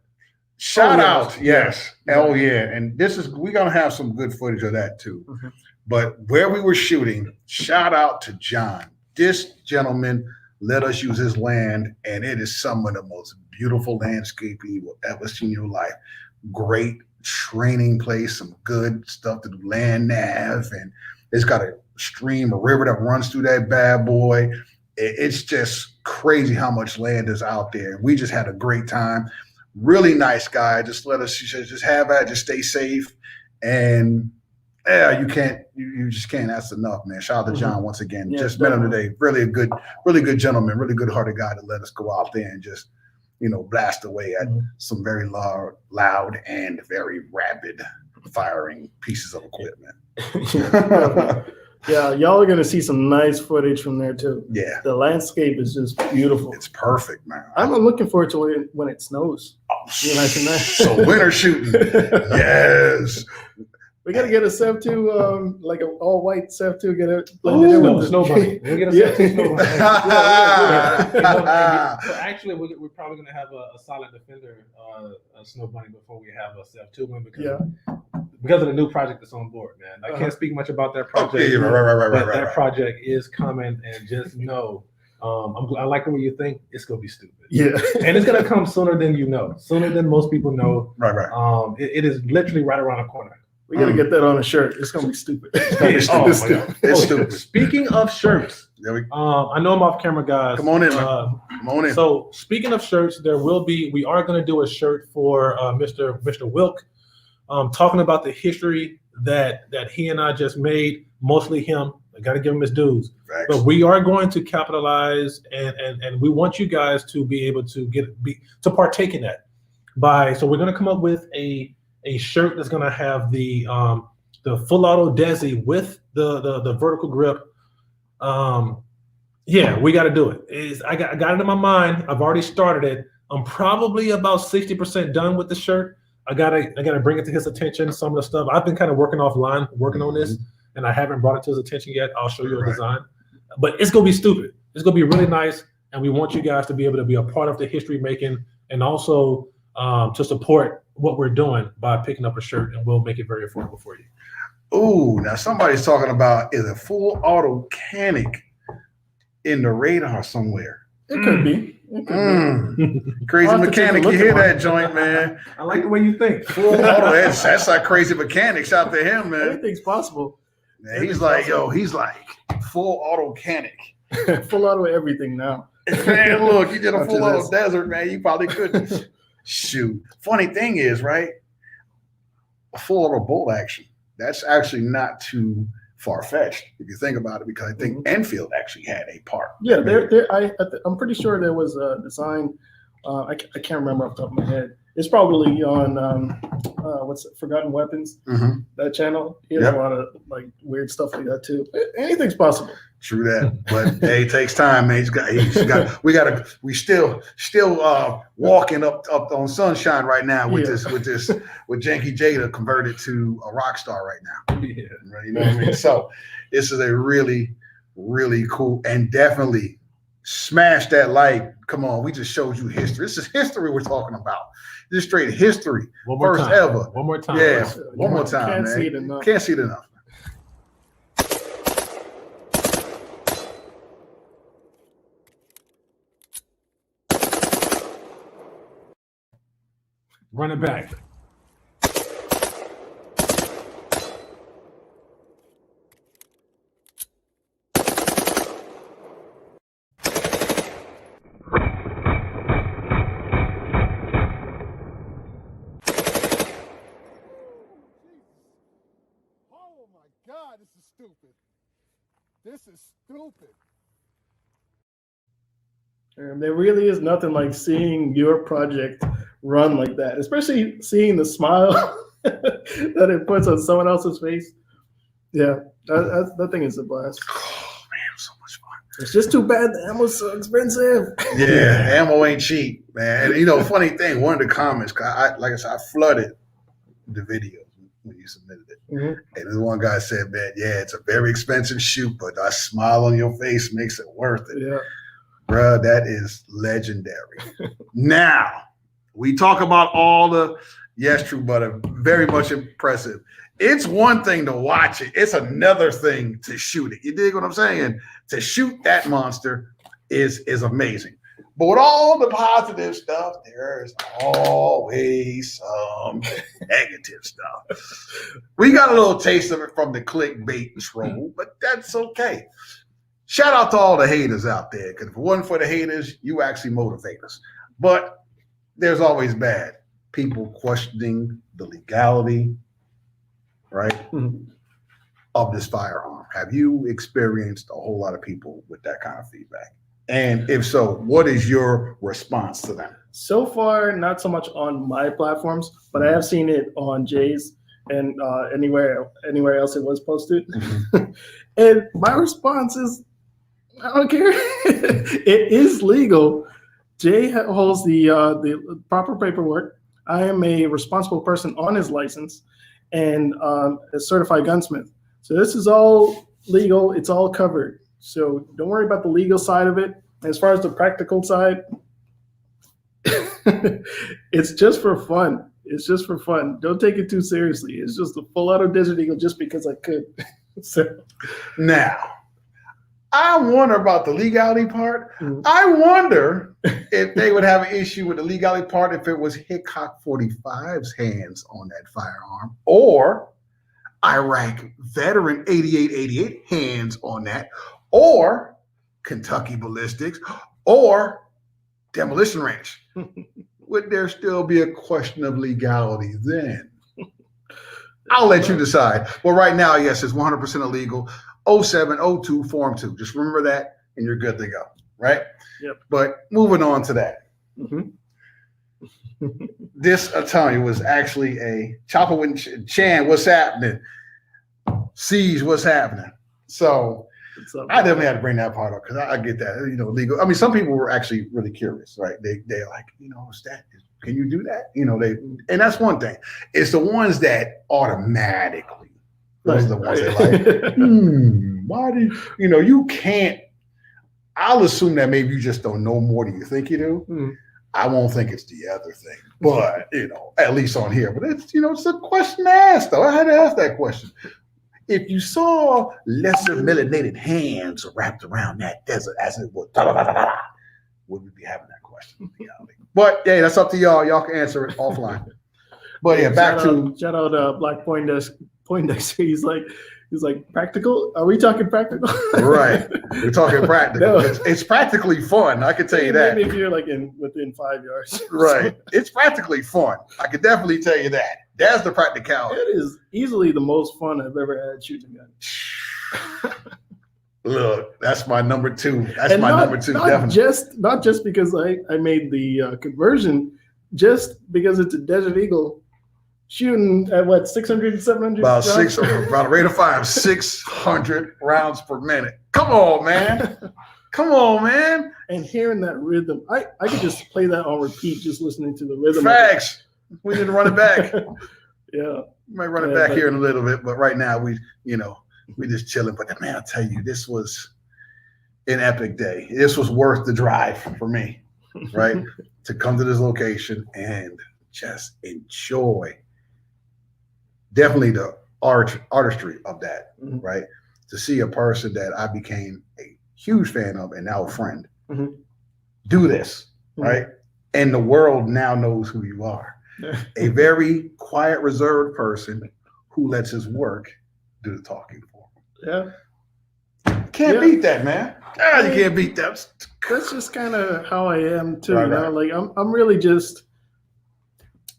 Shout Oh, out, yeah. yes. Yeah. Oh yeah, and we're gonna have some good footage of that too. Mhm. But where we were shooting, shout out to John. This gentleman let us use his land, and it is some of the most beautiful landscaping you will ever see in your life. Great training place, some good stuff to do, land nav, and it's got a stream, a river that runs through that bad boy. It's just crazy how much land is out there. We just had a great time. Really nice guy. Just let us just have that. Just stay safe, and yeah, you just can't ask enough, man. Shout out to John once again. Yeah, just met him definitely. today. Really good gentleman, really good hearted guy to let us go out there and just, blast away at some very loud and very rapid firing pieces of equipment. Yeah, y'all are gonna see some nice footage from there too. Yeah, The landscape is just beautiful. it's perfect, man. I'm looking forward to when it snows. You imagine that? So winter shooting, yes. We gotta get a Sev 2, like an all white Sev 2. Get it. Snow bunny. We'll get a Yeah. snow bunny. Yeah. So actually, we're probably going to have a solid defender, a snow bunny before we have a Sev 2 one because of the new project that's on board, man. I can't speak much about that project. Okay, right. That project is coming, and just know, I like the way you think. It's going to be stupid. Yeah. And it's going to come sooner than you know, sooner than most people know. Right. It is literally right around the corner. We gotta get that on a shirt. It's gonna be stupid. It's Oh, stupid. my God. It's stupid. Speaking of shirts, There we I know I'm off camera, guys. Come on in, man. Come on in. So speaking of shirts, we are going to do a shirt for Mr. Wilk, talking about the history that he and I just made. Mostly him. I got to give him his dues. Facts. But we are going to capitalize, and we want you guys to be able to to partake in that. So we're going to come up with a shirt that's going to have the full auto Desi with the vertical grip. Yeah, we got to do it. I got it in my mind. I've already started it. I'm probably about 60% done with the shirt. I gotta bring it to his attention. Some of the stuff I've been kind of working offline, working on this, and I haven't brought it to his attention yet. I'll show you a design, but it's gonna be stupid. It's gonna be really nice, and we want you guys to be able to be a part of the history making, and also to support what we're doing by picking up a shirt, and we'll make it very affordable for you. Ooh, now somebody's talking about is a full auto canic in the radar somewhere. It could be. It could be. Crazy I'll have to take a mechanic, look you at hear one. that joint, man? I like the way you think. Full auto, that's like crazy mechanics out to him, man. Anything's possible. Man, he's like full auto canic. Full auto everything now. Man, look, you did a After full auto this. desert, man. You probably couldn't. Shoot. Funny thing is, right? A full auto bolt action. That's actually not too far fetched if you think about it, because I think Enfield actually had a part. Yeah, I'm pretty sure there was a design. I can't remember off the top of my head. It's probably on what's it, Forgotten Weapons, that channel. He has a lot of like weird stuff like that too. Anything's possible. True that, but hey, it takes time, man. We still walking up on sunshine right now with Janky Jada converted to a rock star right now. Yeah. Right, you know what I mean? So this is a really, really cool, and definitely smash that like. Come on, we just showed you history. This is history we're talking about. This is straight history. One more First time. ever. One more time. Yeah, one more time, Can't man. see it enough. Can't see it enough. Run it back. Oh my God, this is stupid. This is stupid. And there really is nothing like seeing your project run like that, especially seeing the smile that it puts on someone else's face. Yeah, that thing is a blast. Oh man, so much fun. It's just too bad the ammo's so expensive. Yeah, ammo ain't cheap, man. And funny thing, one of the comments, like I said, I flooded the video when you submitted it. And this one guy said, man, yeah, it's a very expensive shoot, but that smile on your face makes it worth it. Yeah. Bruh, that is legendary. Now, We talk about all the, yes, true, but very much impressive. It's one thing to watch it. It's another thing to shoot it. You dig what I'm saying? To shoot that monster is amazing. But with all the positive stuff, there's always some negative stuff. We got a little taste of it from the clickbait troll, but that's okay. Shout out to all the haters out there, because if it wasn't for the haters, you actually motivate us. But there's always bad people questioning the legality, right, of this firearm. Have you experienced a whole lot of people with that kind of feedback? And if so, what is your response to them? So far, not so much on my platforms, but I have seen it on Jay's and anywhere else it was posted. And my response is, I don't care. It is legal. Jay holds the proper paperwork. I am a responsible person on his license and a certified gunsmith. So this is all legal. It's all covered. So don't worry about the legal side of it. As far as the practical side, it's just for fun. It's just for fun. Don't take it too seriously. It's just a full auto Desert Eagle just because I could. So now, I wonder about the legality part. I wonder if they would have an issue with the legality part if it was Hickok 45's hands on that firearm, or Iraq veteran 8888 hands on that, or Kentucky Ballistics, or Demolition Ranch. Would there still be a question of legality then? I'll let you decide. Well, right now, yes, it's 100% illegal. 0702 Form 2. Just remember that, and you're good to go, right? Yep. But moving on to that. This, I tell you, was actually a Chopper with Chan, what's happening? Siege, what's happening? So I definitely had to bring that part up because I get that, legal. I mean, some people were actually really curious, right? They're like, is that, can you do that? And that's one thing. It's the ones that automatically, those are the ones that like, why do you can't, I'll assume that maybe you just don't know more than you think you do. I won't think it's the other thing, but at least on here. But it's it's a question to ask though. I had to ask that question. If you saw lesser melanated hands wrapped around that desert as it was, would we be having that question? But hey, that's up to y'all. Y'all can answer it offline. But yeah, shout out Black Poindexter. He's like practical. Are we talking practical? Right, we're talking practical. No. It's practically fun. I can tell you that. Maybe if you're like within 5 yards. Right, it's practically fun. I can definitely tell you that. That's the practicality. It is easily the most fun I've ever had shooting a gun. Look, that's my number two. That's my number two. Not just because I made the conversion, just because it's a Desert Eagle shooting at what, 600, 700? About a rate of fire of 600 rounds per minute. Come on, man. Come on, man. And hearing that rhythm, I could just play that on repeat, just listening to the rhythm. Facts. We need to run it back. Yeah. We might run it back here in a little bit, but right now we just chilling. But man, I'll tell you, this was an epic day. This was worth the drive for me, right? To come to this location and just enjoy definitely the artistry of that, right? To see a person that I became a huge fan of and now a friend do this, right? And the world now knows who you are. A very quiet, reserved person who lets his work do the talking for him. Yeah. Can't beat that, man. God, you can't beat that. That's just kind of how I am too. Right. Like I'm really just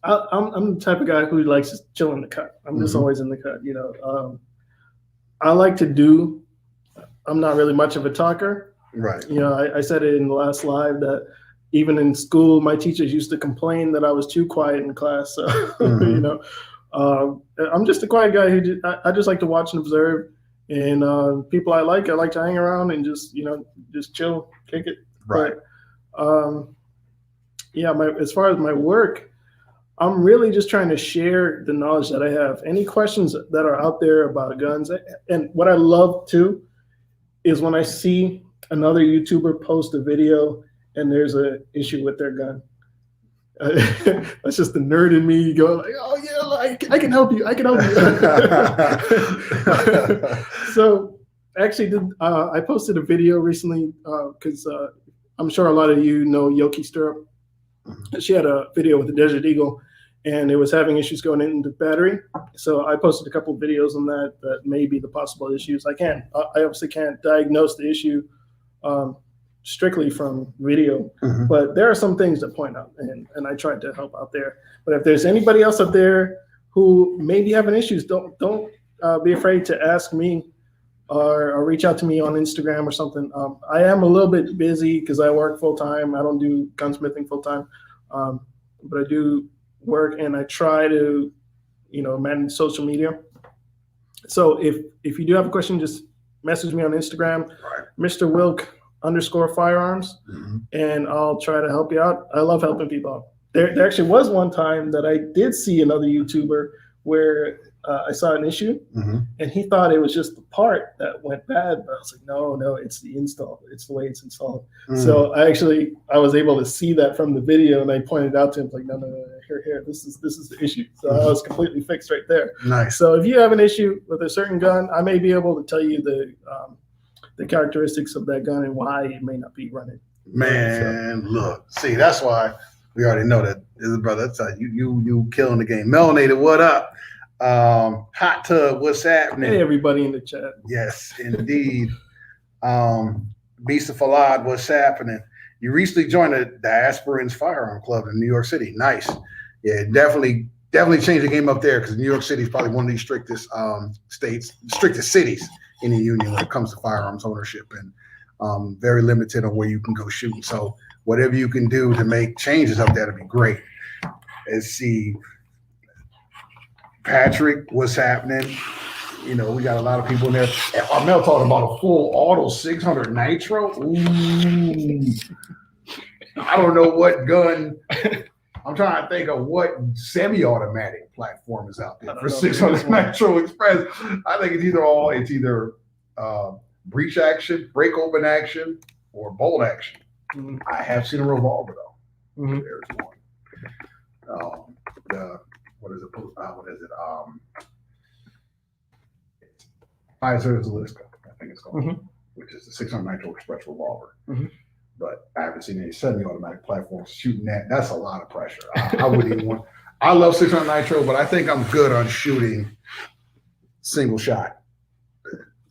I'm the type of guy who likes to chill in the cut. I'm just always in the cut, I like to do. I'm not really much of a talker. Right. I said it in the last live that even in school, my teachers used to complain that I was too quiet in class. So, I'm just a quiet guy who I just like to watch and observe. And people I like to hang around and just chill, kick it. Right. But, as far as my work, I'm really just trying to share the knowledge that I have. Any questions that are out there about guns. And what I love too is when I see another YouTuber post a video and there's an issue with their gun. That's just the nerd in me going like, oh yeah, like I can help you. I can help you. So actually, I posted a video recently because I'm sure a lot of you know Yoki Stirrup. She had a video with the Desert Eagle, and it was having issues going into the battery. So I posted a couple of videos on that may be the possible issues. I obviously can't diagnose the issue strictly from video, but there are some things that point out, and I tried to help out there. But if there's anybody else out there who may be having issues, don't be afraid to ask me or reach out to me on Instagram or something. I am a little bit busy because I work full time. I don't do gunsmithing full time, but I do work, and I try to, manage social media. So if you do have a question, just message me on Instagram, Mr. Wilk _firearms, and I'll try to help you out. I love helping people out. There actually was one time that I did see another YouTuber where I saw an issue, and he thought it was just the part that went bad, but I was like, no, it's the install. It's the way it's installed. So I was able to see that from the video, and I pointed out to him like, no, here, this is the issue. So I was completely fixed right there. Nice. So if you have an issue with a certain gun, I may be able to tell you the characteristics of that gun and why it may not be running. Man, look, see, that's why we already know that, brother. That's you killing the game. Melanated, what up? Hot Tub, what's happening? Hey, everybody in the chat. Yes, indeed. Beast of Falad, what's happening? You recently joined the Diasporans Firearm Club in New York City. Nice. Yeah, definitely changed the game up there, because New York City is probably one of the strictest strictest cities in the union when it comes to firearms ownership, and very limited on where you can go shooting. So whatever you can do to make changes up there to be great. Let's see. Patrick, what's happening? We got a lot of people in there. Armel talking about a full auto 600 nitro. Ooh. I don't know what gun. I'm trying to think of what semi-automatic platform is out there for 600 nitro express. I think it's either breach action, break open action, or bolt action. I have seen a revolver though. There's one. What is it? Kaiser Zaliska, I think it's called, which is the 600 nitro express revolver. But I haven't seen any semi-automatic platforms shooting that. That's a lot of pressure. I wouldn't even want. I love 600 nitro, but I think I'm good on shooting single shot.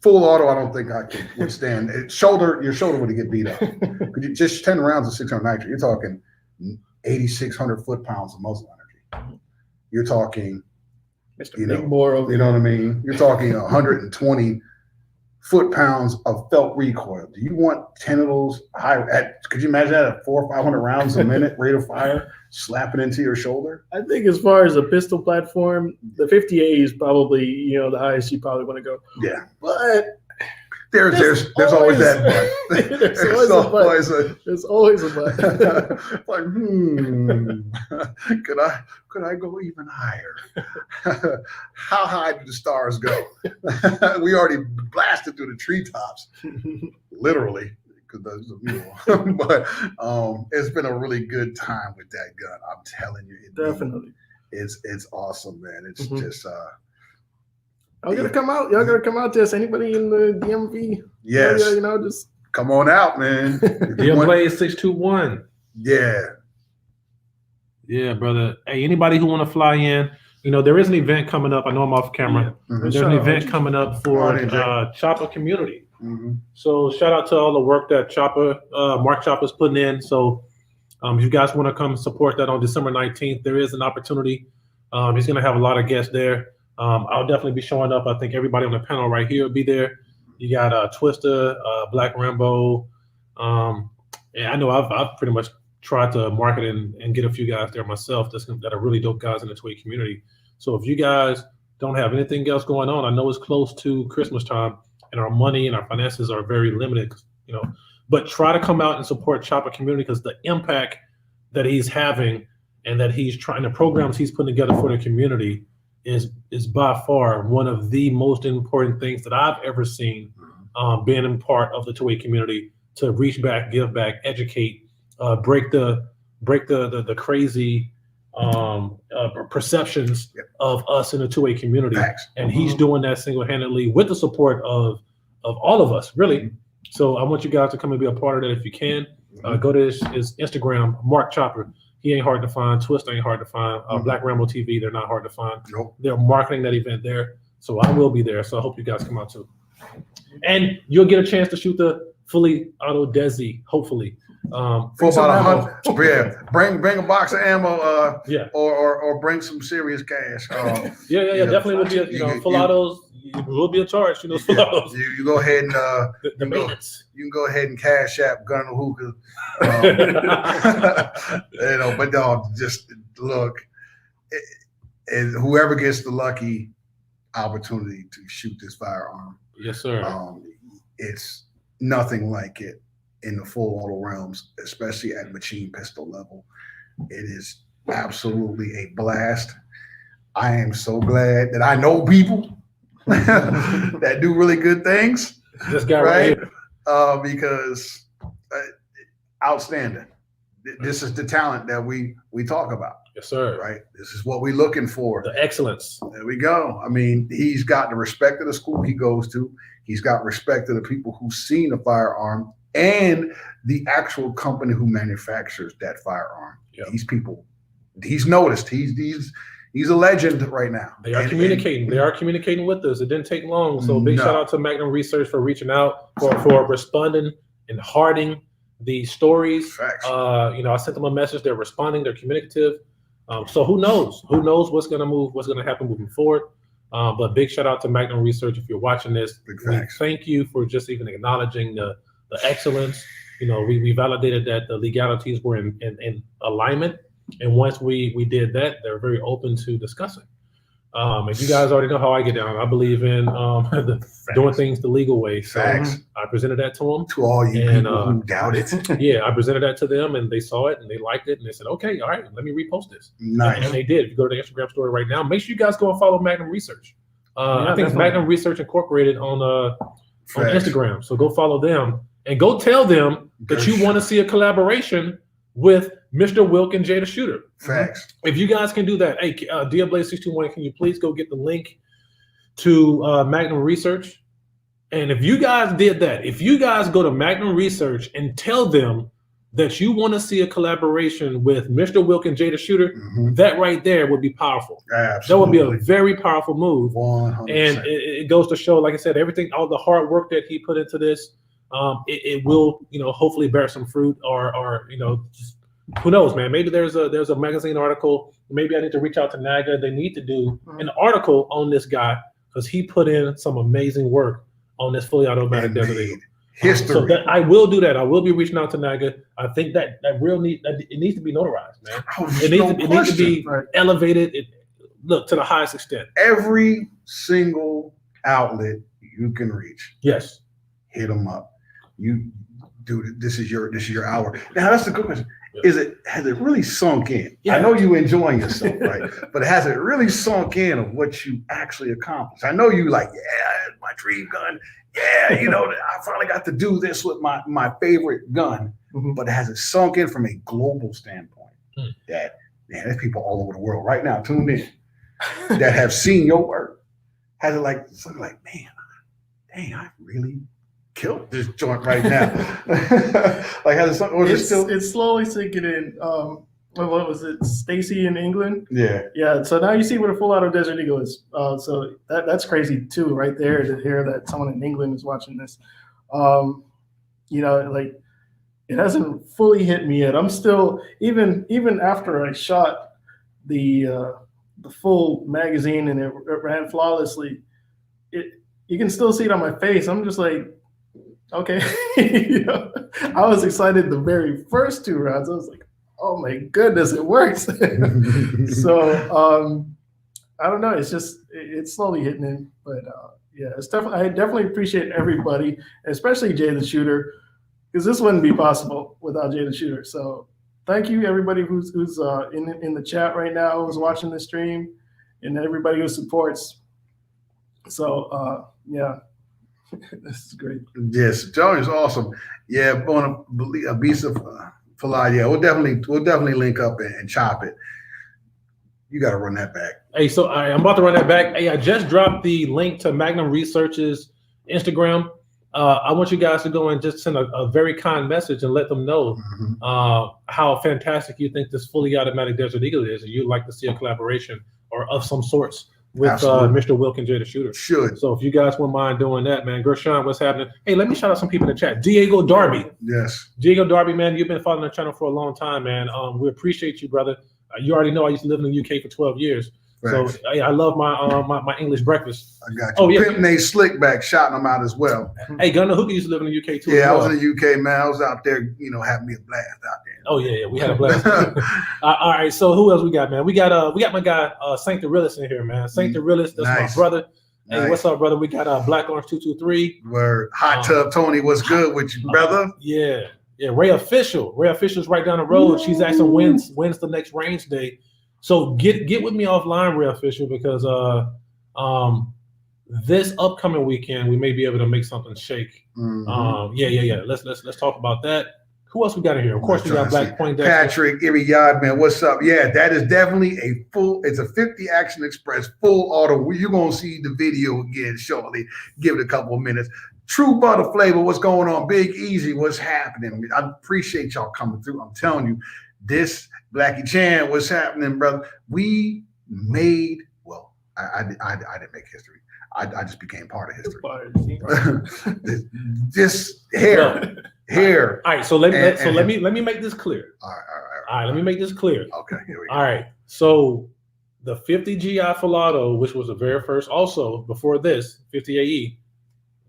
Full auto, I don't think I could withstand. Your shoulder would get beat up. Could you just 10 rounds of 600 nitro? You're talking 8,600 foot-pounds of muzzle energy. You're talking, Mr. Big Bore over you know what I mean? You're talking 120 foot-pounds of felt recoil. Do you want 10 of those could you imagine that at 400 or 500 rounds a minute rate of fire slapping into your shoulder? I think as far as a pistol platform, the 50A is probably, the highest you probably want to go. Yeah. But there's always that but. There's always a but. Like, could I go even higher? How high do the stars go? We already blasted through the treetops, literally, because those are but it's been a really good time with that gun. I'm telling you, Definitely. It's awesome, man. It's just Y'all gotta come out. Y'all gotta come out to us. Anybody in the DMV? Yes. Area, just come on out, man. Blaze 621. Yeah, brother. Hey, anybody who want to fly in, there is an event coming up. I know I'm off camera. There's an event coming up for Chopper community. So shout out to all the work that Mark Chopper's putting in. So if you guys want to come support that on December 19th, there is an opportunity. He's going to have a lot of guests there. I'll definitely be showing up. I think everybody on the panel right here will be there. You got Twister, Black Rambo. And I know I've pretty much tried to market and get a few guys there myself that are really dope guys in the toy community. So if you guys don't have anything else going on, I know it's close to Christmas time and our money and our finances are very limited, but try to come out and support Chopper community, because the impact that he's having and that he's trying, the programs he's putting together for the community is by far one of the most important things that I've ever seen, being in part of the toy community, to reach back, give back, educate, break the break the crazy perceptions of us in the 2A community. Facts. And he's doing that single-handedly with the support of all of us, really. So I want you guys to come and be a part of that if you can. Go to his Instagram, Mark Chopper. He ain't hard to find. Twist ain't hard to find. Black Rambo TV, they're not hard to find. Nope. They're marketing that event there. So I will be there. So I hope you guys come out too. And you'll get a chance to shoot the fully auto Desi, hopefully. For about 100, yeah. Bring a box of ammo, Yeah. or bring some serious cash. Yeah. Definitely will be a full autos. It will be a charge. Full autos. You go ahead and The maintenance. you can go ahead and cash app Gun and Hookah. But just look, and whoever gets the lucky opportunity to shoot this firearm, Yes, sir. it's nothing like it in the full auto realms, especially at machine pistol level. It is absolutely a blast. I am so glad that I know people that do really good things. This guy right here. Because outstanding. This is the talent that we talk about. Yes, sir. Right. This is what we're looking for. The excellence. There we go. I mean, he's got the respect of the school he goes to. He's got respect of the people who've seen the firearm and the actual company who manufactures that firearm. Yep. These people, he's noticed. He's a legend right now. They are communicating. They are communicating with us. It didn't take long. So big shout out to Magnum Research for reaching out, for responding and hearting the stories. Facts. I sent them a message. They're responding. They're communicative. So who knows? Who knows what's going to move? What's going to happen moving forward? But big shout out to Magnum Research if you're watching this. Thank you for just even acknowledging the excellence. We validated that the legalities were in alignment. And once we did that, they're very open to discussing. And you guys already know how I get down. I believe in doing things the legal way. So I presented that to them. To all you people who doubt it. Yeah, I presented that to them, and they saw it, and they liked it, and they said, okay, all right, let me repost this. Nice. And they did. If you go to the Instagram story right now, make sure you guys go and follow Magnum Research. I think it's Magnum Research Incorporated on Instagram. So go follow them, and go tell them that you want to see a collaboration with Mr. Wilk and Jay the Shooter. Facts. If you guys can do that, hey, Diablaze621, can you please go get the link to Magnum Research? And if you guys did that, if you guys go to Magnum Research and tell them that you want to see a collaboration with Mr. Wilk and Jay the Shooter, that right there would be powerful. Absolutely. That would be a very powerful move. 100%. And it goes to show, like I said, everything, all the hard work that he put into this, it will, hopefully bear some fruit, or just, who knows, man? Maybe there's a magazine article. Maybe I need to reach out to NAGA. They need to do an article on this guy because he put in some amazing work on this fully automatic Desert Eagle. History. So I will do that. I will be reaching out to NAGA. I think that it needs to be notarized, man. It needs to be elevated. Look to the highest extent. Every single outlet you can reach. Yes. Hit them up. You dude, this is your hour. Now that's the good question. Has it really sunk in? Yeah. I know you enjoying yourself, right? But has it really sunk in of what you actually accomplished? I know you my dream gun. Yeah, I finally got to do this with my favorite gun. But has it sunk in from a global standpoint that, man, there's people all over the world right now tuned in that have seen your work? Has it something like, man, dang, I really killed this joint right now. Has it something, or is it still? It's slowly sinking in. What was it? Stacy in England? Yeah. So now you see what a full auto Desert Eagle is. So that's crazy too, right there, to hear that someone in England is watching this. It hasn't fully hit me yet. I'm still, even after I shot the full magazine and it ran flawlessly, you can still see it on my face. I'm just like, okay. I was excited the very first two rounds. I was like, oh my goodness, it works. So I don't know. It's slowly hitting in, but I definitely appreciate everybody, especially Jay the Shooter, because this wouldn't be possible without Jay the Shooter. So thank you, everybody who's in the chat right now, who's watching the stream, and everybody who supports. So this is great. Yes, Joey is awesome. Yeah, on a piece of Fly, yeah, we'll definitely link up and chop it. You got to run that back. Hey, so I'm about to run that back. Hey, I just dropped the link to Magnum Research's Instagram. I want you guys to go and just send a very kind message and let them know how fantastic you think this fully automatic Desert Eagle is, and you'd like to see a collaboration or of some sorts with Mr. Wilkin J the Shooter. Should. So if you guys wouldn't mind doing that, man. Gershon, what's happening? Hey, let me shout out some people in the chat. Diego Darby. Yes. Diego Darby, man, you've been following the channel for a long time, man. We appreciate you, brother. You already know I used to live in the UK for 12 years. Thanks. So I love my English breakfast. I got you. Oh, yeah. Pimp named Slickback shouting them out as well. Hey, Gunnar Hooker used to live in the UK too. Yeah, I was in the UK, man. I was out there, having me a blast out there. Oh yeah, we had a blast. All right, so who else we got, man? We got my guy Saint the Realist in here, man. Saint the Realist, that's Nice. my brother. Hey, Nice. what's up, brother? We got Black Orange 223. Where Hot Tub Tony, what's good with you, brother? Yeah, Ray Official's right down the road. She's asking when's the next range day. So get with me offline, Ray Official, because this upcoming weekend we may be able to make something shake. Yeah. Let's talk about that. Who else we got in here? Of course, we got Black Point Patrick, Erie Yardman, what's up? Yeah, that is definitely it's a 50 Action Express full auto. You're going to see the video again shortly. Give it a couple of minutes. True Butter Flavor, what's going on? Big Easy, what's happening? I appreciate y'all coming through. I'm telling you, this Blackie Chan, what's happening, brother? We made, well, I didn't make history. I just became part of history. Just here. All right, so let me make this clear. All All right, let me make this clear. Okay, here we go. All right, so the 50 GI Filato, which was the very first, also before this 50 AE,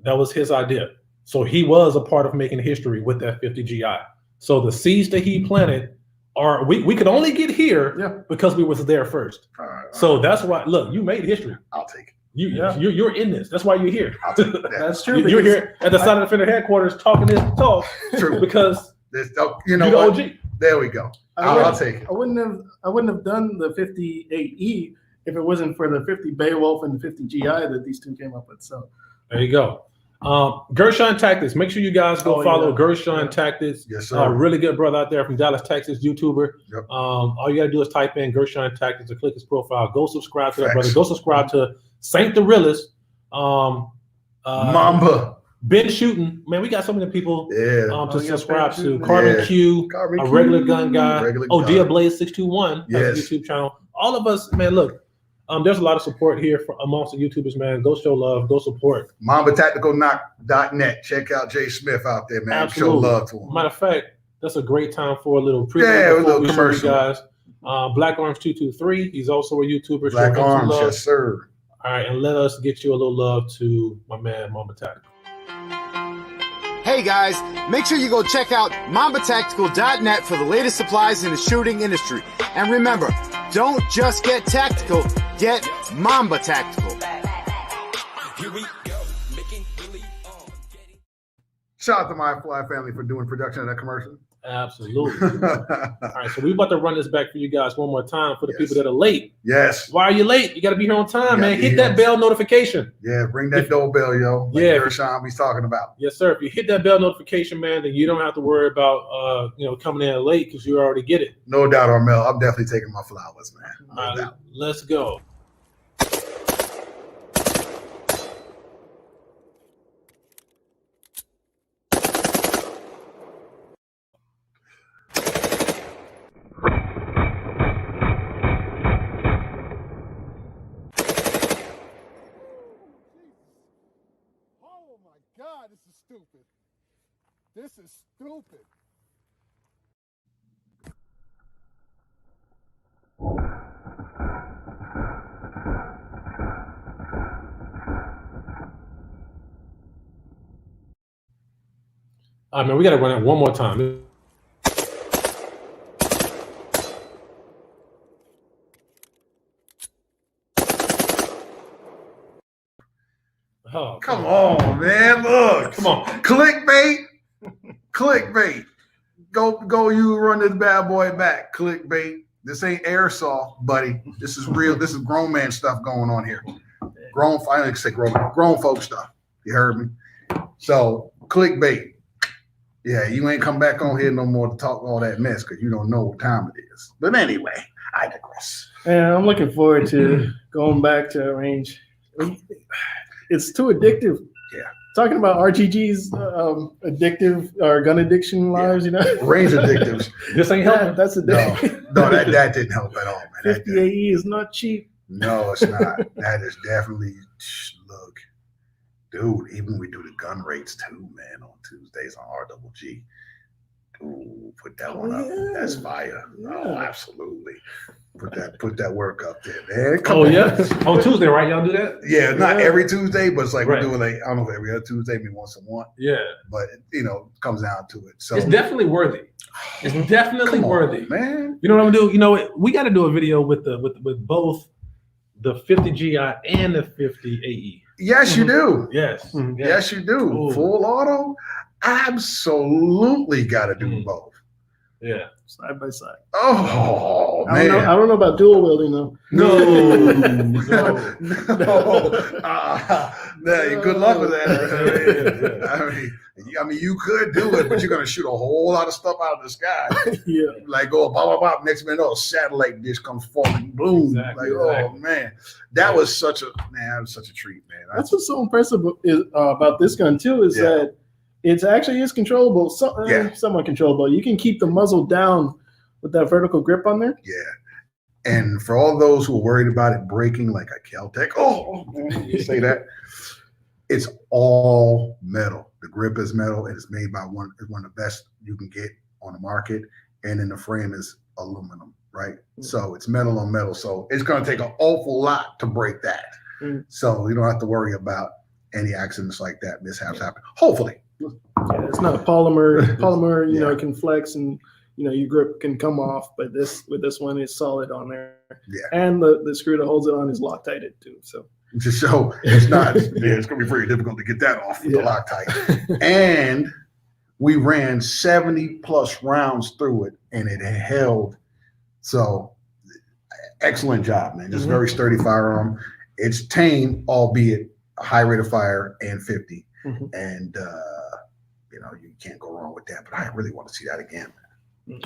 that was his idea. So he was a part of making history with that 50 GI. So the seeds that he planted are we could only get here because we was there first. All right. So that's why. Look, you made history. I'll take it. You're in this. That's why you're here. I'll take that. That's true. You're here at the Silent Defender headquarters talking this talk. True. Because you know you're what? the OG. There we go. I'll take it. I wouldn't have done the 50 AE if it wasn't for the 50 Beowulf and the 50 GI that these two came up with. So there you go. Gershon Tactics. Make sure you guys go follow Gershon Tactics. Yes, sir. Really good brother out there from Dallas, Texas, YouTuber. Yep. All you gotta do is type in Gershon Tactics and click his profile. Go subscribe to that Facts. brother. Go subscribe to Saint the Realist. Mamba. Ben Shooting. Man, we got so many people to subscribe to. Ben Carbon Q, Carbon a Q, regular gun guy. regular Oh, gun. Dia Blaze 621 has a Yes. YouTube channel. All of us, man, look. There's a lot of support here amongst the YouTubers, man. Go show love, go support. MambaTacticalNock.net. Check out Jay Smith out there, man. Absolutely. Show love to him. Matter of fact, that's a great time for a little preview. Yeah, a before little we show commercial. you guys. Black Arms 223. He's also a YouTuber. Show Black him some Arms, love. yes, sir. All right, and let us get you a little love to my man, Mamba Tactical. Hey guys, make sure you go check out MambaTactical.net for the latest supplies in the shooting industry. And remember, don't just get tactical, get Mamba Tactical. Shout out to my Fly family for doing production of that commercial. Absolutely. All right, so we're about to run this back for you guys one more time for the Yes. people that are late. Yes. Why are you late? You got to be here on time, You man. gotta Hit be that here. bell notification. Yeah, ring that doorbell, yo. Like Yeah. Gershon was talking about. Yes, sir. If you hit that bell notification, man, then you don't have to worry about coming in late because you already get it. No doubt, Armel. I'm definitely taking my flowers, man. No All right, doubt. let's go. Oh my God, this is stupid. This is stupid. All right, man, we got to run it one more time. Oh, Come on, man. Look. Come on. Clickbait. Clickbait. Go you run this bad boy back. Clickbait. This ain't airsoft, buddy. This is real. This is grown man stuff going on here. I didn't say grown folk stuff. You heard me? So clickbait. Yeah, you ain't come back on here no more to talk all that mess because you don't know what time it is. But anyway, I digress. And I'm looking forward to going back to a range. It's too addictive. Yeah. Talking about RTG's addictive or gun addiction lives, you know. Range addictives. This ain't helping. That's No, addictive. no, that didn't help at all, man. That 50 didn't. AE is not cheap. No, it's not. That is definitely, look, dude, even we do the gun rates too, man, on Tuesdays on RGG. Ooh, put that one up. Yeah. That's fire. Yeah. Oh, absolutely. Put that work up there, man. Come Oh on. yeah, on Tuesday, right? Y'all do that? Yeah, not Yeah. every Tuesday, but it's like Right. we do it like, I don't know if every other Tuesday, maybe once a month, Yeah, but it comes down to it. So it's definitely worthy. It's definitely come on, worthy, man. You know what I'm gonna do? You know what? We got to do a video with both the 50 GI and the 50 AE. Yes, you do. Yes, Mhm. Yes, you do. Ooh. Full auto, absolutely got to do Mm. both. yeah. Side by side. Oh I man. don't know about dual wielding though. No. No, good luck with that. I mean, you could do it, but you're gonna shoot a whole lot of stuff out of the sky. Yeah. Like go bop, bop, bop. Next minute, a satellite dish comes falling, boom. Exactly, Like, oh exactly. man, that was such a treat, man. That's what's so impressive about this gun too is Yeah. that it actually is controllable, Yeah. somewhat controllable. You can keep the muzzle down with that vertical grip on there. Yeah. And for all those who are worried about it breaking like a Caltech, you say that, it's all metal. The grip is metal. It is made by one of the best you can get on the market. And then the frame is aluminum, right? So it's metal on metal. So it's going to take an awful lot to break that. Mm. So you don't have to worry about any accidents like that, mishaps happen. Hopefully. Yeah, it's not a polymer. Polymer, you know, Yeah. it can flex and your grip can come off. But this one is solid on there. Yeah. And the screw that holds it on is Loctited too. So Just so it's not, it's going to be very difficult to get that off with the Yeah. Loctite. And we ran 70 plus rounds through it and it held. So excellent job, man. Just Mhm. very sturdy firearm. It's tame, albeit a high rate of fire and 50. Mhm. And, you can't go wrong with that. But I really want to see that again.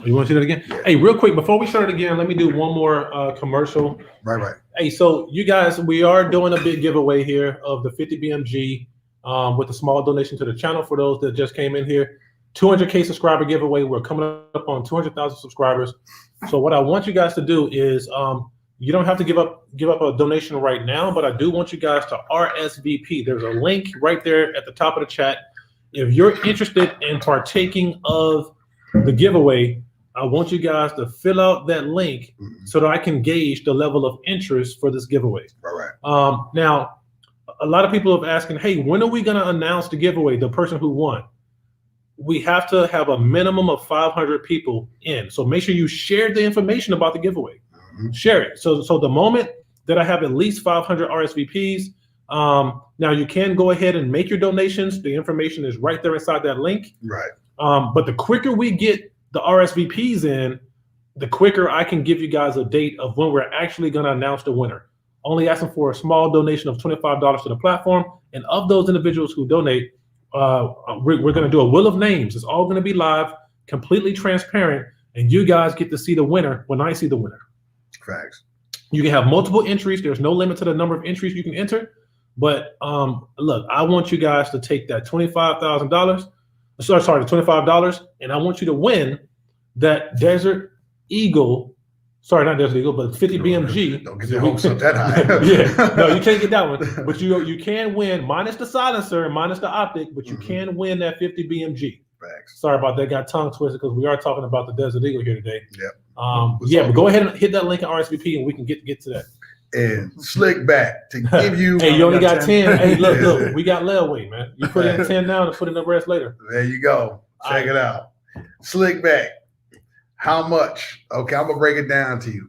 You want to see that again? Yeah. Hey, real quick before we start again, let me do one more commercial. Right. Hey, so you guys, we are doing a big giveaway here of the 50 BMG with a small donation to the channel for those that just came in here. 200K subscriber giveaway. We're coming up on 200,000 subscribers. So what I want you guys to do is you don't have to give up a donation right now, but I do want you guys to RSVP. There's a link right there at the top of the chat. If you're interested in partaking of the giveaway, I want you guys to fill out that link so that I can gauge the level of interest for this giveaway. Right. Now, a lot of people have asking, hey, when are we going to announce the giveaway, the person who won? We have to have a minimum of 500 people in. So make sure you share the information about the giveaway. Mhm. Share it. So the moment that I have at least 500 RSVPs, now you can go ahead and make your donations. The information is right there inside that link. Right. But the quicker we get the RSVPs in, the quicker I can give you guys a date of when we're actually going to announce the winner. Only asking for a small donation of $25 to the platform. And of those individuals who donate, we're going to do a wheel of names. It's all going to be live, completely transparent. And you guys get to see the winner when I see the winner. Facts. You can have multiple entries. There's no limit to the number of entries you can enter. But look, I want you guys to take that $25,000. Sorry, the $25, and I want you to win that Desert Eagle. Sorry, not Desert Eagle, but 50 BMG. Don't get your hopes up that high. Yeah, no, you can't get that one. But you can win minus the silencer and minus the optic, but you can win that 50 BMG. Facts. Sorry about that. Got tongue twisted because we are talking about the Desert Eagle here today. Yep. But go ahead and hit that link at RSVP, and we can get to that. And slick back to give you. Hey, you only got 10. Hey, Yeah. look, we got layaway, man. You put in 10 now and put in the rest later. There you go. Check it out. Slick back. How much? Okay, I'm gonna break it down to you.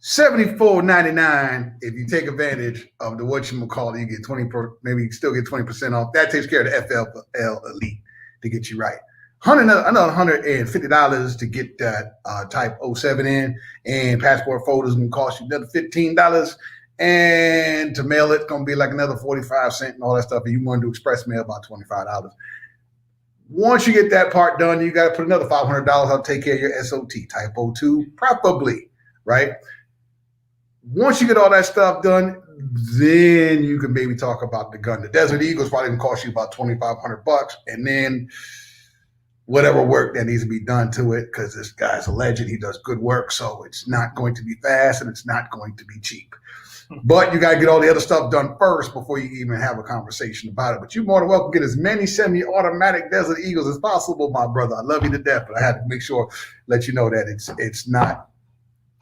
$74.99 if you take advantage of the whatchamacallit, you get 20 maybe you still get 20% off. That takes care of the FFL Elite to get you right. Another $150 to get that Type 07 in, and passport photos can cost you another $15. And to mail it, gonna be like another 45 cents and all that stuff. If you want to do express mail, about $25. Once you get that part done, you got to put another $500 out to take care of your SOT, Type 02, preferably, right? Once you get all that stuff done, then you can maybe talk about the gun. The Desert Eagle's probably going to cost you about $2,500, and then whatever work that needs to be done to it, because this guy's a legend. He does good work, so it's not going to be fast and it's not going to be cheap. But you got to get all the other stuff done first before you even have a conversation about it. But you're more than welcome to get as many semi-automatic Desert Eagles as possible, my brother. I love you to death, but I had to make sure, let you know that it's not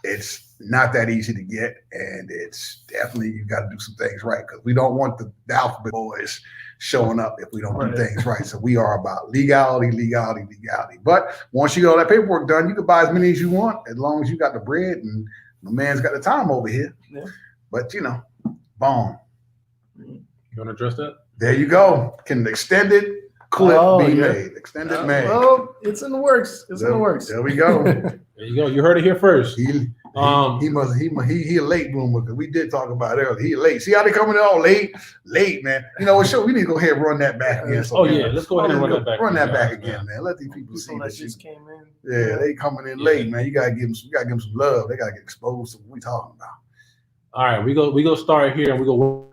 that easy to get, and it's definitely, you got to do some things right, because we don't want the alphabet boys showing up if we don't do things right. So we are about legality. But once you get all that paperwork done, you can buy as many as you want, as long as you got the bread, and the man's got the time over here. Yeah. But boom. You want to address that? There you go. Can an extended clip be made? Extended made. Well, it's in the works. It's in the works. There we go. There you go. You heard it here first. He a late bloomer, because we did talk about it earlier. He late. See how they coming in all late, man. You know what? Sure, we need to go ahead and run that back again. So let's go ahead and run that back. Run that back again, man. Let these people see that that just came in. Yeah, they coming in late, man. You gotta give them some love. They gotta get exposed to what we talking about. All right, we go start here, and we go.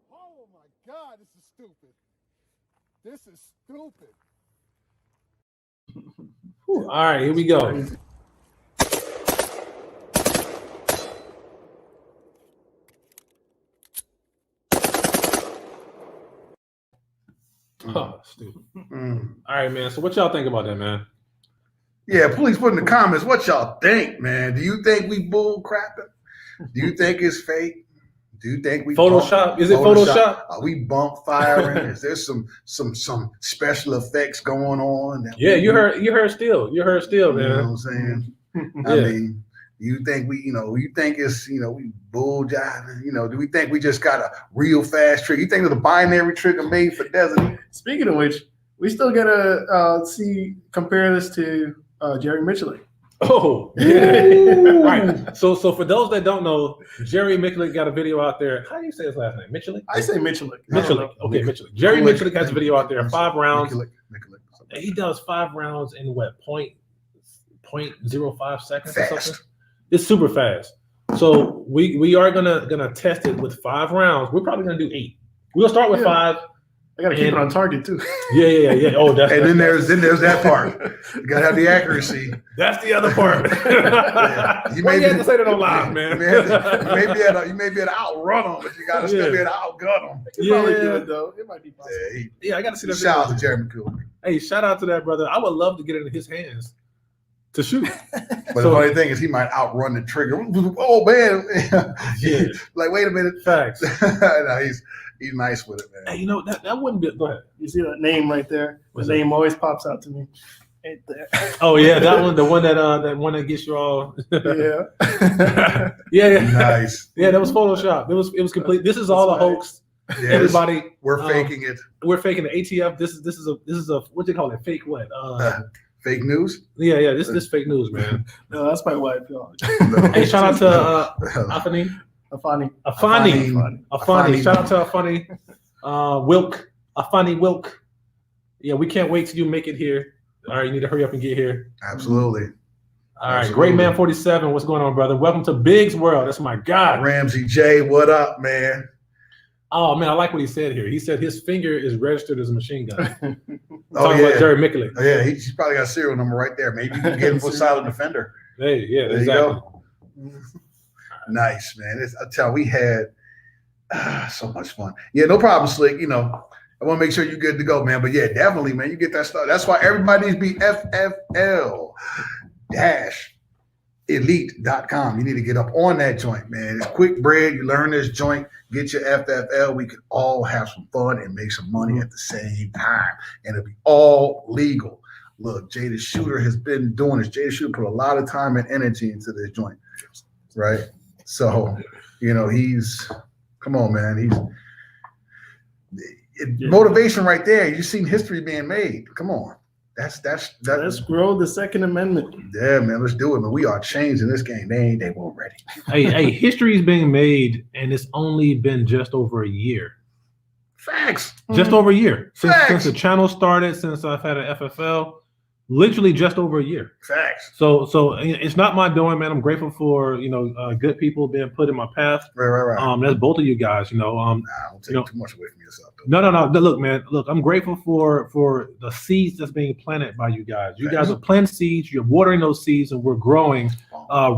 Oh my God, this is stupid. This is stupid. All right, here we go. Oh, stupid. All right, man. So what y'all think about that, man? Yeah, please put in the comments what y'all think, man. Do you think we bull crapping? Do you think it's fake? Do you think we Photoshop? Is it Photoshop? Are we bump firing? Is there some special effects going on? Yeah, you heard still, man. You know what I'm saying? I mean, you think you think it's, we bull jiving? Do we think we just got a real fast trigger? You think there's a binary trigger made for Desert? Speaking of which, we still gotta compare this to Jerry Mitchell. Oh, yeah. Right. So for those that don't know, Jerry Miculek got a video out there. How do you say his last name? Miculek? I say Mitchell. Miculek. Okay, Miculek. Jerry Miculek has a video out there, 5 rounds. Miculek. He does 5 rounds in what, 0.05 seconds Fast. or something? It's super fast. So we are gonna test it with 5 rounds. We're probably gonna do 8. We'll start with 5. I gotta keep it on target too. Yeah. Oh, then there's that part. You gotta have the accuracy. That's the other part. You may have to say that on live, man. You may be able to outrun them, but you gotta still be able to outgun them. You probably do it though. It might be possible. Yeah, I gotta see that. Shout out to Jeremy McCool. Hey, shout out to that brother. I would love to get into his hands to shoot. But the funny thing is, he might outrun the trigger. Oh man, like wait a minute. Facts. No, he's nice with it, man. Hey, that wouldn't be. Go ahead. You see that name right there? The name always pops out to me. Right there. Oh yeah, that one. The one that gets you all. Yeah. Yeah. Nice. Yeah, that was Photoshop. It was complete. This is all a hoax. Yeah, Everybody, we're faking it. We're faking the ATF. This is a what do you call it? Fake what? Fake news. Yeah. This fake news, man. No, that's my wife, y'all. Hey, shout out to Afani. Afani. Shout out to Afani. Afani Wilk. Yeah, we can't wait till you make it here. All right, you need to hurry up and get here. Absolutely. All right, Great Man 47. What's going on, brother? Welcome to Big's World. That's my guy. Ramsey J, what up, man? Oh man, I like what he said here. He said his finger is registered as a machine gun. Talking about Jerry Miculek. Oh, yeah, he's probably got a serial number right there. Maybe you can get him for Silent Defender. Hey, yeah, there exactly. You go. Nice, man. I tell you, we had so much fun. Yeah, no problem, Slick. I want to make sure you're good to go, man. But yeah, definitely, man. You get that stuff. That's why everybody needs to be FFL Elite.com. You need to get up on that joint, man. It's quick bread. You learn this joint. Get your FFL. We can all have some fun and make some money at the same time. And it'll be all legal. Look, Jay the Shooter has been doing this. Jay the Shooter put a lot of time and energy into this joint, right? So, he's, come on, man. motivation right there. You've seen history being made. Come on. Let's grow the Second Amendment. Yeah, man. Let's do it, man. We are changing this game. They weren't ready. Hey, history is being made, and it's only been just over a year. Facts. Just over a year since the channel started. Since I've had an FFL, literally just over a year. Facts. So it's not my doing, man. I'm grateful for good people being put in my path. Right. That's both of you guys. Nah, don't take too much away from yourself. Though. No. Look, man. Look, I'm grateful for the seeds that's being planted by you guys. You guys are planting seeds. You're watering those seeds, and we're growing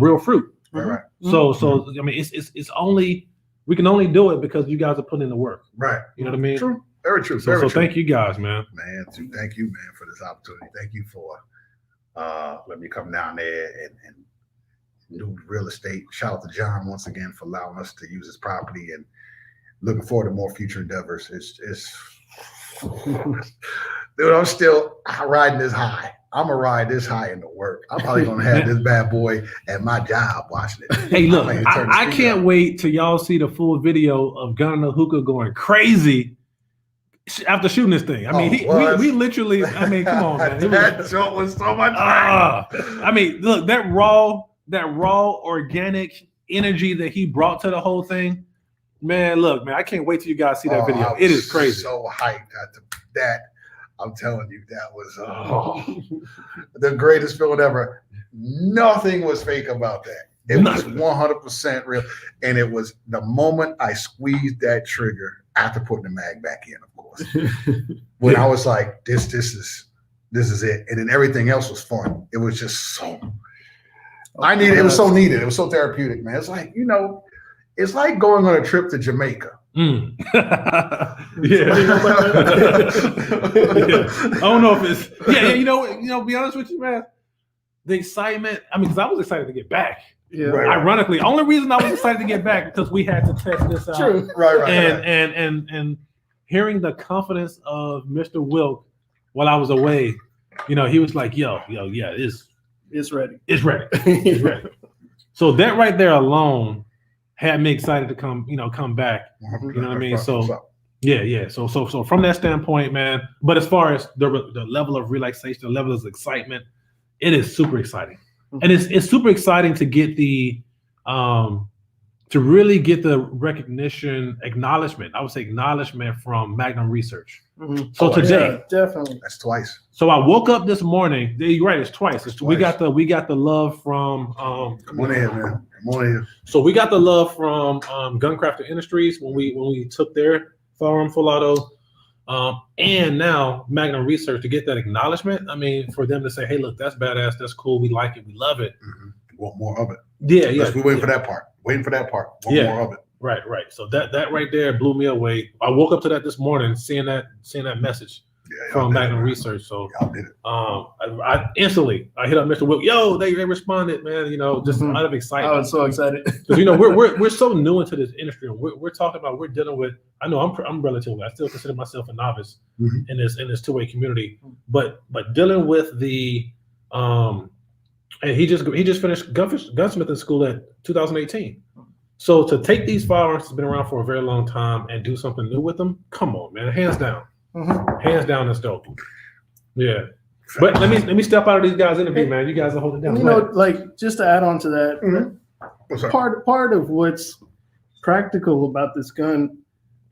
real fruit. Right. So I mean, it's only we can only do it because you guys are putting in the work. Right. You know what I mean? True. Very true. So thank you guys, man. Man, thank you, man, for this opportunity. Thank you for letting me come down there and do real estate. Shout out to John once again for allowing us to use his property and looking forward to more future endeavors. It's dude, I'm still riding this high. I'm gonna ride this high into work. I'm probably gonna have this bad boy at my job watching it. Hey, look, I can't wait till y'all see the full video of Gunner Hookah going crazy after shooting this thing. I mean, we literally. I mean, come on, man. That joke was so much. I mean, look, that raw organic energy that he brought to the whole thing, man. Look, man, I can't wait till you guys see that video. It is crazy. So hyped at that. I'm telling you, that was the greatest feeling ever. Nothing was fake about that. It was 100% real. And it was the moment I squeezed that trigger after putting the mag back in, of course. When I was like, this is it. And then everything else was fun. It was just so it was so needed. It was so therapeutic, man. It's like, it's like going on a trip to Jamaica. Yeah. I don't know if it's be honest with you, man. The excitement, I mean, because I was excited to get back. Yeah. Right. Ironically, only reason I was excited to get back because we had to test this out. True. Right. And hearing the confidence of Mr. Wilk while I was away, he was like, yeah, it's ready. It's ready. It's ready. So that right there alone had me excited to come back. You know what I mean? So yeah. So from that standpoint, man. But as far as the level of relaxation, the level of excitement, it is super exciting, and it's super exciting to get the to really get the recognition, acknowledgement. I would say acknowledgement from Magnum Research. Mm-hmm. So today, definitely, that's twice. So I woke up this morning. You're right. It's twice. We got the love from. Come on in, man. Come on in. So we got the love from Guncrafter Industries when we took their firearm full auto, and now Magnum Research to get that acknowledgement. I mean, for them to say, "Hey, look, that's badass. That's cool. We like it. We love it. Mm-hmm. Want more of it." Yeah. We're waiting for that part. Want more of it. Right. So that right there blew me away. I woke up to that this morning, seeing that message from Magnum Research. So y'all did it. I instantly hit up Mr. Wilk. Yo, they responded, man. Just out of excitement. I was so excited because we're so new into this industry. We're talking about we're dealing with. I know I'm relatively. I still consider myself a novice in this two-way community, but dealing with the and he just finished gunsmithing school at 2018. So to take these firearms that's been around for a very long time and do something new with them, come on, man, hands down. Hands down, that's dope. Yeah. But let me step out of these guys' interview, man. You guys are holding down. Like just to add on to that, part of what's practical about this gun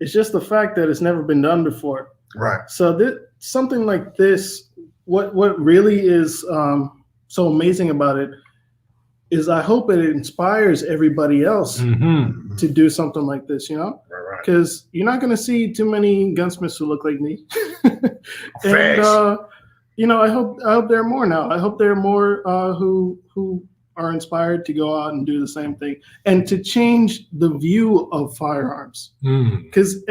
is just the fact that it's never been done before. Right. So something like this, what really is so amazing about it is I hope it inspires everybody else to do something like this, Right. Because you're not going to see too many gunsmiths who look like me. And, I hope there are more now. I hope there are more who are inspired to go out and do the same thing and to change the view of firearms. Because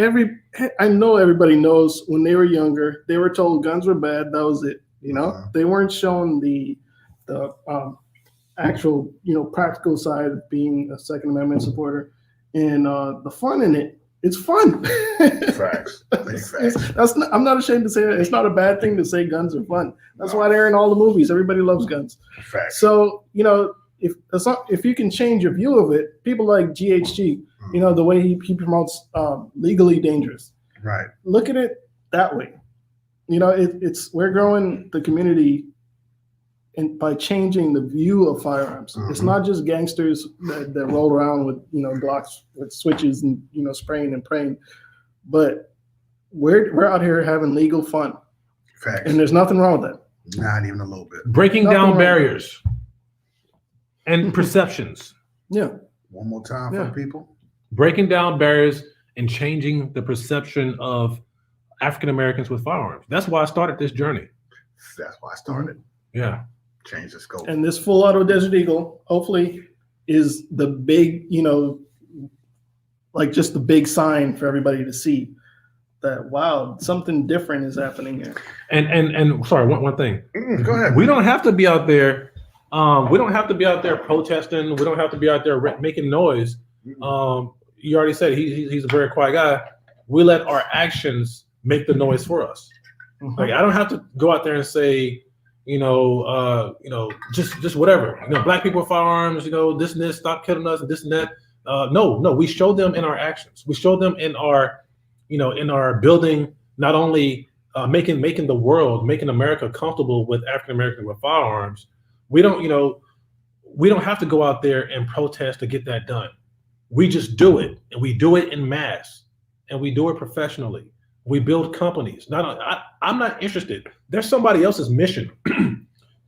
I know everybody knows when they were younger, they were told guns were bad. That was it. They weren't shown the actual, practical side of being a Second Amendment supporter and the fun in it. It's fun. Facts. I'm not ashamed to say that. It's not a bad thing to say guns are fun. That's why they're in all the movies. Everybody loves guns. Facts. So, if you can change your view of it, people like GHG, the way he promotes legally dangerous. Right. Look at it that way. You know, we're growing the community and by changing the view of firearms. It's not just gangsters that roll around with, you know, Glocks with switches and, you know, spraying and praying, but we're out here having legal fun. Facts. And there's nothing wrong with that. Not even a little bit. Breaking Nothing down wrong. barriers and perceptions. Yeah. One more time for the people. Breaking down barriers and changing the perception of African Americans with firearms. That's why I started this journey. That's why I started. Yeah. Change the scope. And this full auto Desert Eagle, hopefully, is the big, you know, like just the big sign for everybody to see that, wow, something different is happening here. And sorry, one thing. Go ahead. We don't have to be out there. We don't have to be out there protesting. We don't have to be out there making noise. You already said he's a very quiet guy. We let our actions make the noise for us. Like, I don't have to go out there and say, just whatever. You know, black people with firearms. You know, this and this. Stop killing us and this and that. No. We show them in our actions. We show them in our, in our building. Not only making the world, making America comfortable with African Americans with firearms. We don't have to go out there and protest to get that done. We just do it, and we do it in mass, and we do it professionally. We build companies. I'm not interested. There's somebody else's mission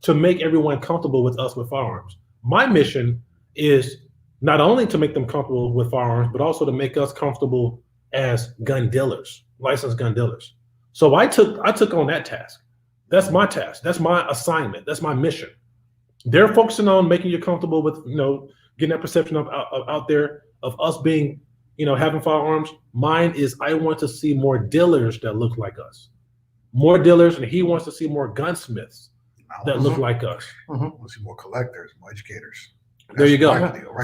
to make everyone comfortable with us with firearms. My mission is not only to make them comfortable with firearms, but also to make us comfortable as gun dealers, licensed gun dealers. So I took on that task. That's my task. That's my assignment. That's my mission. They're focusing on making you comfortable with, getting that perception of out there of us being, having firearms. Mine is I want to see more dealers that look like us, more dealers, and he wants to see more gunsmiths that look like us. I want to see more collectors, more educators. There you go.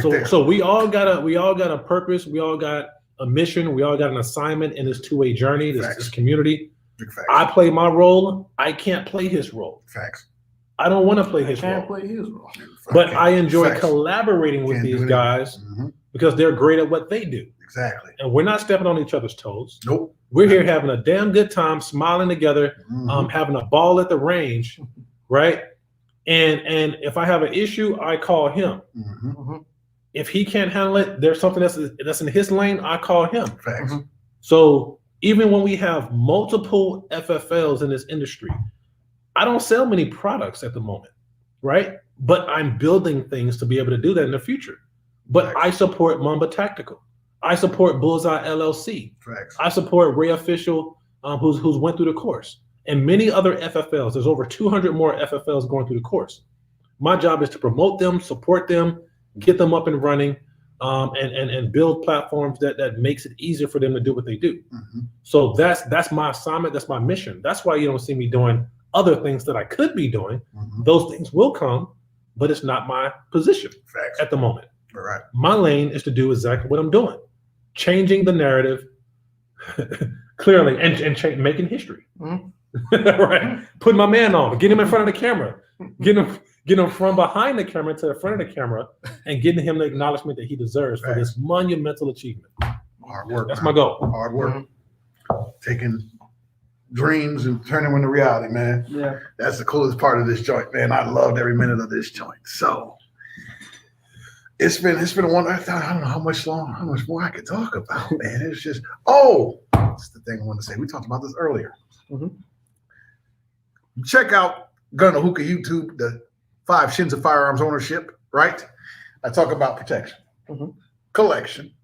There. So we all got a purpose. We all got a mission. We all got an assignment in this two-way journey, this community. Big facts. I play my role. I can't play his role. Facts. I don't want to play his role. Play his role. But I enjoy collaborating with these guys because they're great at what they do. Exactly. And we're not stepping on each other's toes. Nope. We're here having a damn good time, smiling together, having a ball at the range, right? And if I have an issue, I call him. If he can't handle it, there's something that's in his lane, I call him. Facts. So even when we have multiple FFLs in this industry, I don't sell many products at the moment, right? But I'm building things to be able to do that in the future. But I support Mamba Tactical. I support Bullseye LLC. Facts. I support Ray Official, who's went through the course, and many other FFLs. There's over 200 more FFLs going through the course. My job is to promote them, support them, get them up and running, and build platforms that makes it easier for them to do what they do. So that's my assignment. That's my mission. That's why you don't see me doing other things that I could be doing. Those things will come, but it's not my position at the moment. All right. My lane is to do exactly what I'm doing, changing the narrative clearly and making history. Right. Putting my man on, getting him in front of the camera, getting him from behind the camera to the front of the camera, and getting him the acknowledgement that he deserves for this monumental achievement. Hard work. That's my goal. Hard work. Taking dreams and turning them into reality, man. Yeah. That's the coolest part of this joint, man. I loved every minute of this joint. So it's been a wonder. I don't know how much more I could talk about, man. It's just, that's the thing I wanted to say. We talked about this earlier. Check out Gun to Hookah YouTube, the 5 shins of firearms ownership, right? I talk about protection, collection,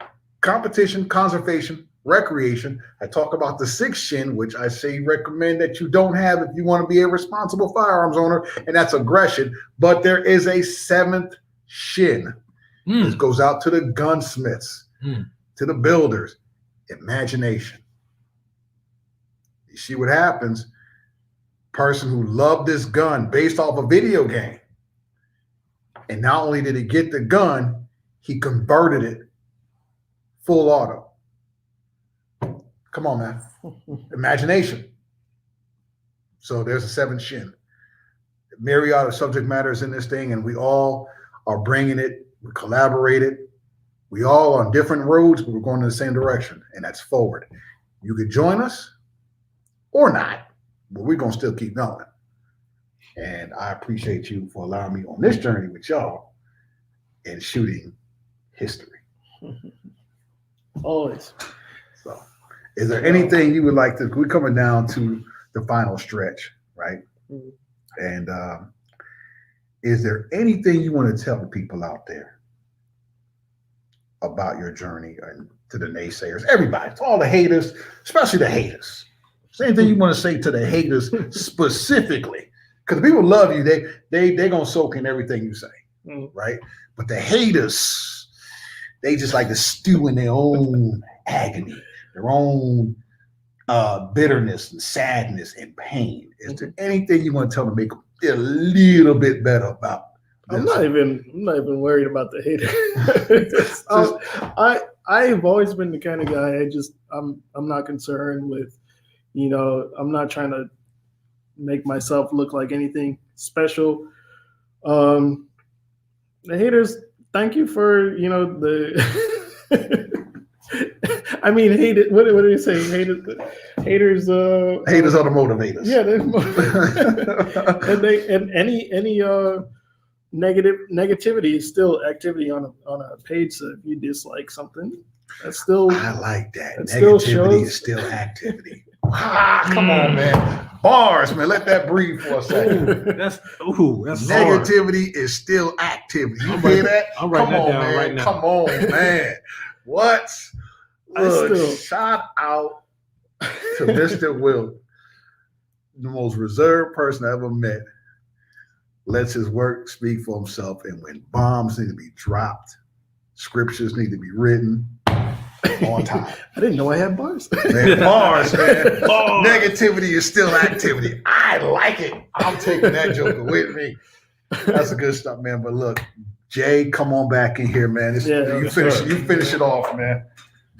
competition, conservation, recreation. I talk about the 6th shin, which I say recommend that you don't have if you want to be a responsible firearms owner, and that's aggression. But there is a 7th shin. This goes out to the gunsmiths, to the builders, imagination. You see what happens? Person who loved this gun based off a video game. And not only did he get the gun, he converted it full auto. Come on, man. Imagination. So there's a 7th shin. Myriad of subject matters in this thing, and we all are bringing it. We collaborated. We all on different roads, but we're going in the same direction, and that's forward. You could join us or not, but we're going to still keep going. And I appreciate you for allowing me on this journey with y'all in shooting history. Always. So, is there anything you would like to? We're coming down to the final stretch, right? And is there anything you want to tell the people out there about your journey and to the naysayers, everybody, to all the haters, especially the haters? Same thing you want to say to the haters specifically, because people love you. They gonna soak in everything you say, right? But the haters, they just like to stew in their own agony, their own bitterness and sadness and pain. Is there anything you want to tell them to make them feel a little bit better about this? I'm not even worried about the haters. I've always been the kind of guy. I'm not concerned with, I'm not trying to make myself look like anything special. The haters, thank you for the. I mean, hated. What do you say? Haters. Haters are the motivators. Yeah, and any negativity is still activity on a page. So if you dislike something, that's still. I like that. Negativity is still activity. Come on, man. Bars, man. Let that breathe for a second. That's negativity hard. Is still activity. You hear that? I'm writing that down right now. Come on, man. What? Look, shout out to Mr. Will, the most reserved person I ever met. Lets his work speak for himself. And when bombs need to be dropped, scriptures need to be written on time. I didn't know I had bars. Man, bars, man. Bars. Negativity is still activity. I like it. I'm taking that joker with me. That's a good stuff, man. But look, Jay, come on back in here, man. You finish it off, man.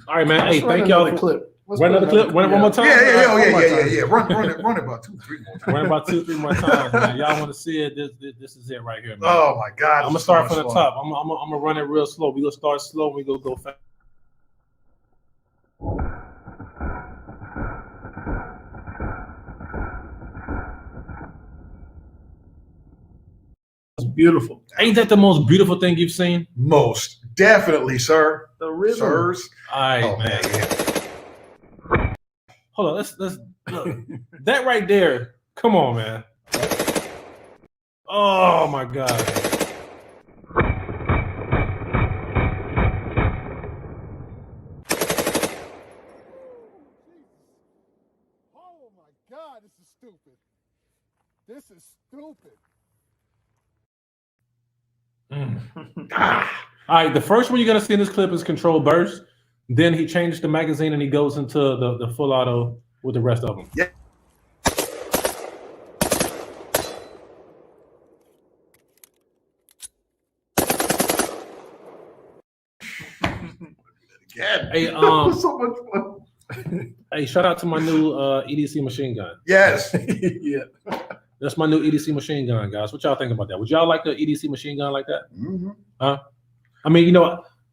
All right, man. Hey, thank y'all for clip. Run another clip. Run it one more time. Yeah. Run it about 2-3 more times. Run about 2-3 more times, man. Y'all want to see it? This is it right here, man. Oh my God! I'm gonna start from the top. I'm gonna run it real slow. We gonna start slow. We gonna go fast. It's beautiful. Ain't that the most beautiful thing you've seen? Most definitely, sir. The rhythm. Sirs. All right, man. Hold on. Let's look. That right there. Come on, man. Oh my God. Oh my God, this is stupid. This is stupid. All right, the first one you're gonna see in this clip is control burst. Then he changes the magazine and he goes into the full auto with the rest of them. Yeah. Hey, so much fun. Hey, shout out to my new EDC machine gun. Yes. Yeah. That's my new EDC machine gun, guys. What y'all think about that? Would y'all like the EDC machine gun like that? Mm-hmm. Huh? I mean,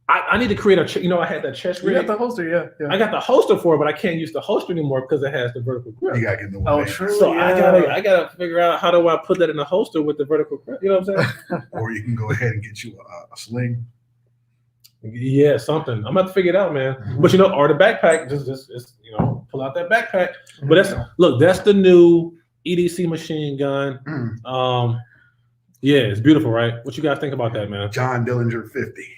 I need to create a. I had that chest rig. You got the holster, yeah. I got the holster for it, but I can't use the holster anymore because it has the vertical grip. You gotta get the one. Oh, true. So yeah. I gotta figure out how do I put that in the holster with the vertical grip. You know what I'm saying? Or you can go ahead and get you a sling. Yeah, something. I'm about to figure it out, man. Mm-hmm. But or the backpack, just pull out that backpack. But that's the new EDC machine gun. Yeah, it's beautiful, right? What you guys think about that, man? John Dillinger 50.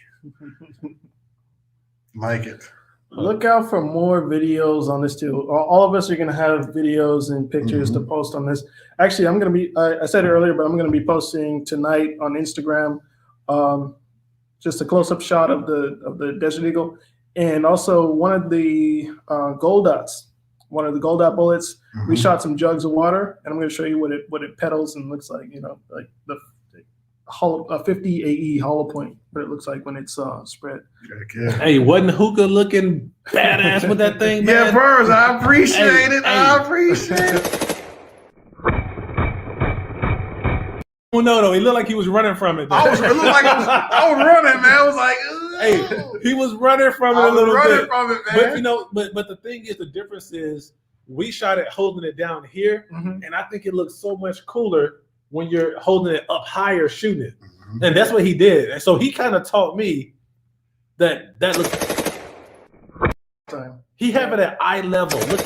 Like it. Look out for more videos on this too. All of us are going to have videos and pictures to post on this. Actually, I'm going to be, I said it earlier, but I'm going to be posting tonight on Instagram just a close-up shot of the Desert Eagle, and also one of the gold dots, one of the gold dot bullets. We shot some jugs of water, and I'm going to show you what it petals and looks like, like the hollow, 50 AE hollow point, what it looks like when it's spread. Hey, wasn't Hookah looking badass with that thing, man? Yeah, Burrs, I appreciate it. I appreciate it. Oh no, he looked like he was running from it. I was running, man. I was like, Hey, he was running from it I a was little running bit. from it, But man. you know, but the thing is, the difference is we shot it holding it down here, and I think it looks so much cooler when you're holding it up higher, shooting it. And that's what he did. And so he kind of taught me that looks. Time. He have it at eye level. Look.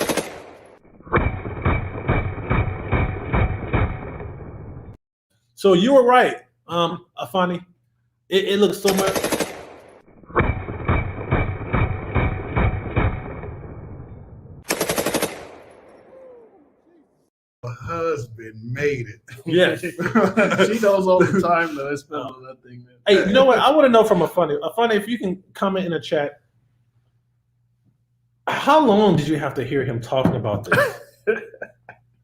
So you were right, Afani. It looks so much. My husband made it. Yes. She knows all the time that I spend on that thing, man. Hey, you know what? I want to know from Afani. Afani, if you can comment in the chat, how long did you have to hear him talking about this?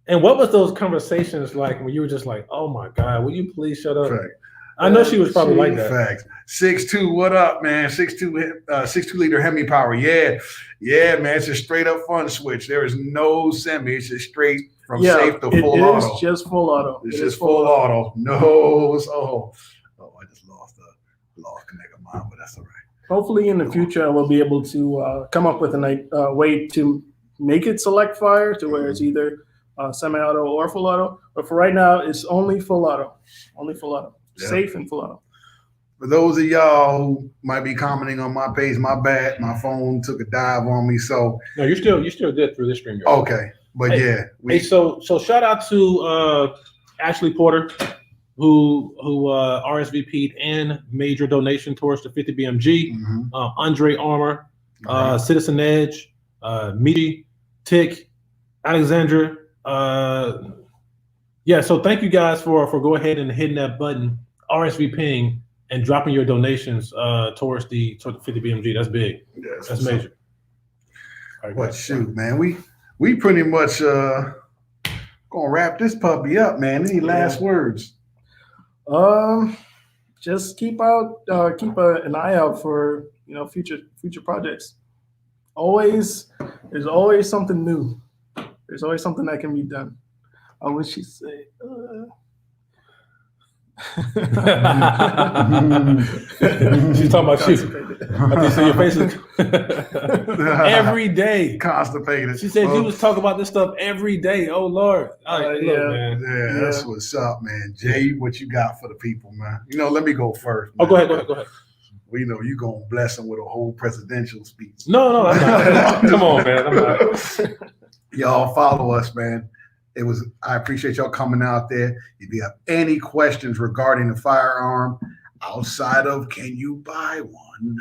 And what was those conversations like when you were just like, "Oh my God, will you please shut up?" Fact. I know she was probably like that. Facts. 6'2", what up, man? 6'2 liter Hemi power. Yeah, man. It's a straight up fun switch. There is no semi. It's just straight from safe to full auto. It is just full auto. It's just full auto. No. Oh, I just lost connect of mine, but that's all right. Hopefully, in the future, I will be able to come up with a way to make it select fire to where it's either semi-auto or full auto. But for right now, it's only full auto. Only full auto. Yeah. Safe and full auto. For those of y'all who might be commenting on my page, my bad. My phone took a dive on me. So No, you're still good through this stream. okay, but Hey, yeah, Hey, so shout out to Ashley Porter, who RSVP'd and made your donation towards the 50 BMG. Andre Armour, Citizen Edge, Meaty, Tick, Alexandra. Yeah, so thank you guys for go ahead and hitting that button, RSVPing, and dropping your donations towards the 50 BMG. That's big. Yes, That's major. All right, But shoot, man, we pretty much gonna wrap this puppy up, man. Any last words? Just keep an eye out for future projects. There's always something new. There's always something that can be done. I wish she'd say. She's talking about you. I can see your faces every day. Constipated. She said you was talking about this stuff every day. Oh Lord. All right, look, yeah. man. Yeah, that's what's up, man. Jay, what you got for the people, man? Let me go first. Oh, Man. go ahead. We know you gonna bless them with a whole presidential speech. No, I'm not. Come on, man. I'm not. Y'all follow us, man. I appreciate y'all coming out there. If you have any questions regarding the firearm outside of can you buy one,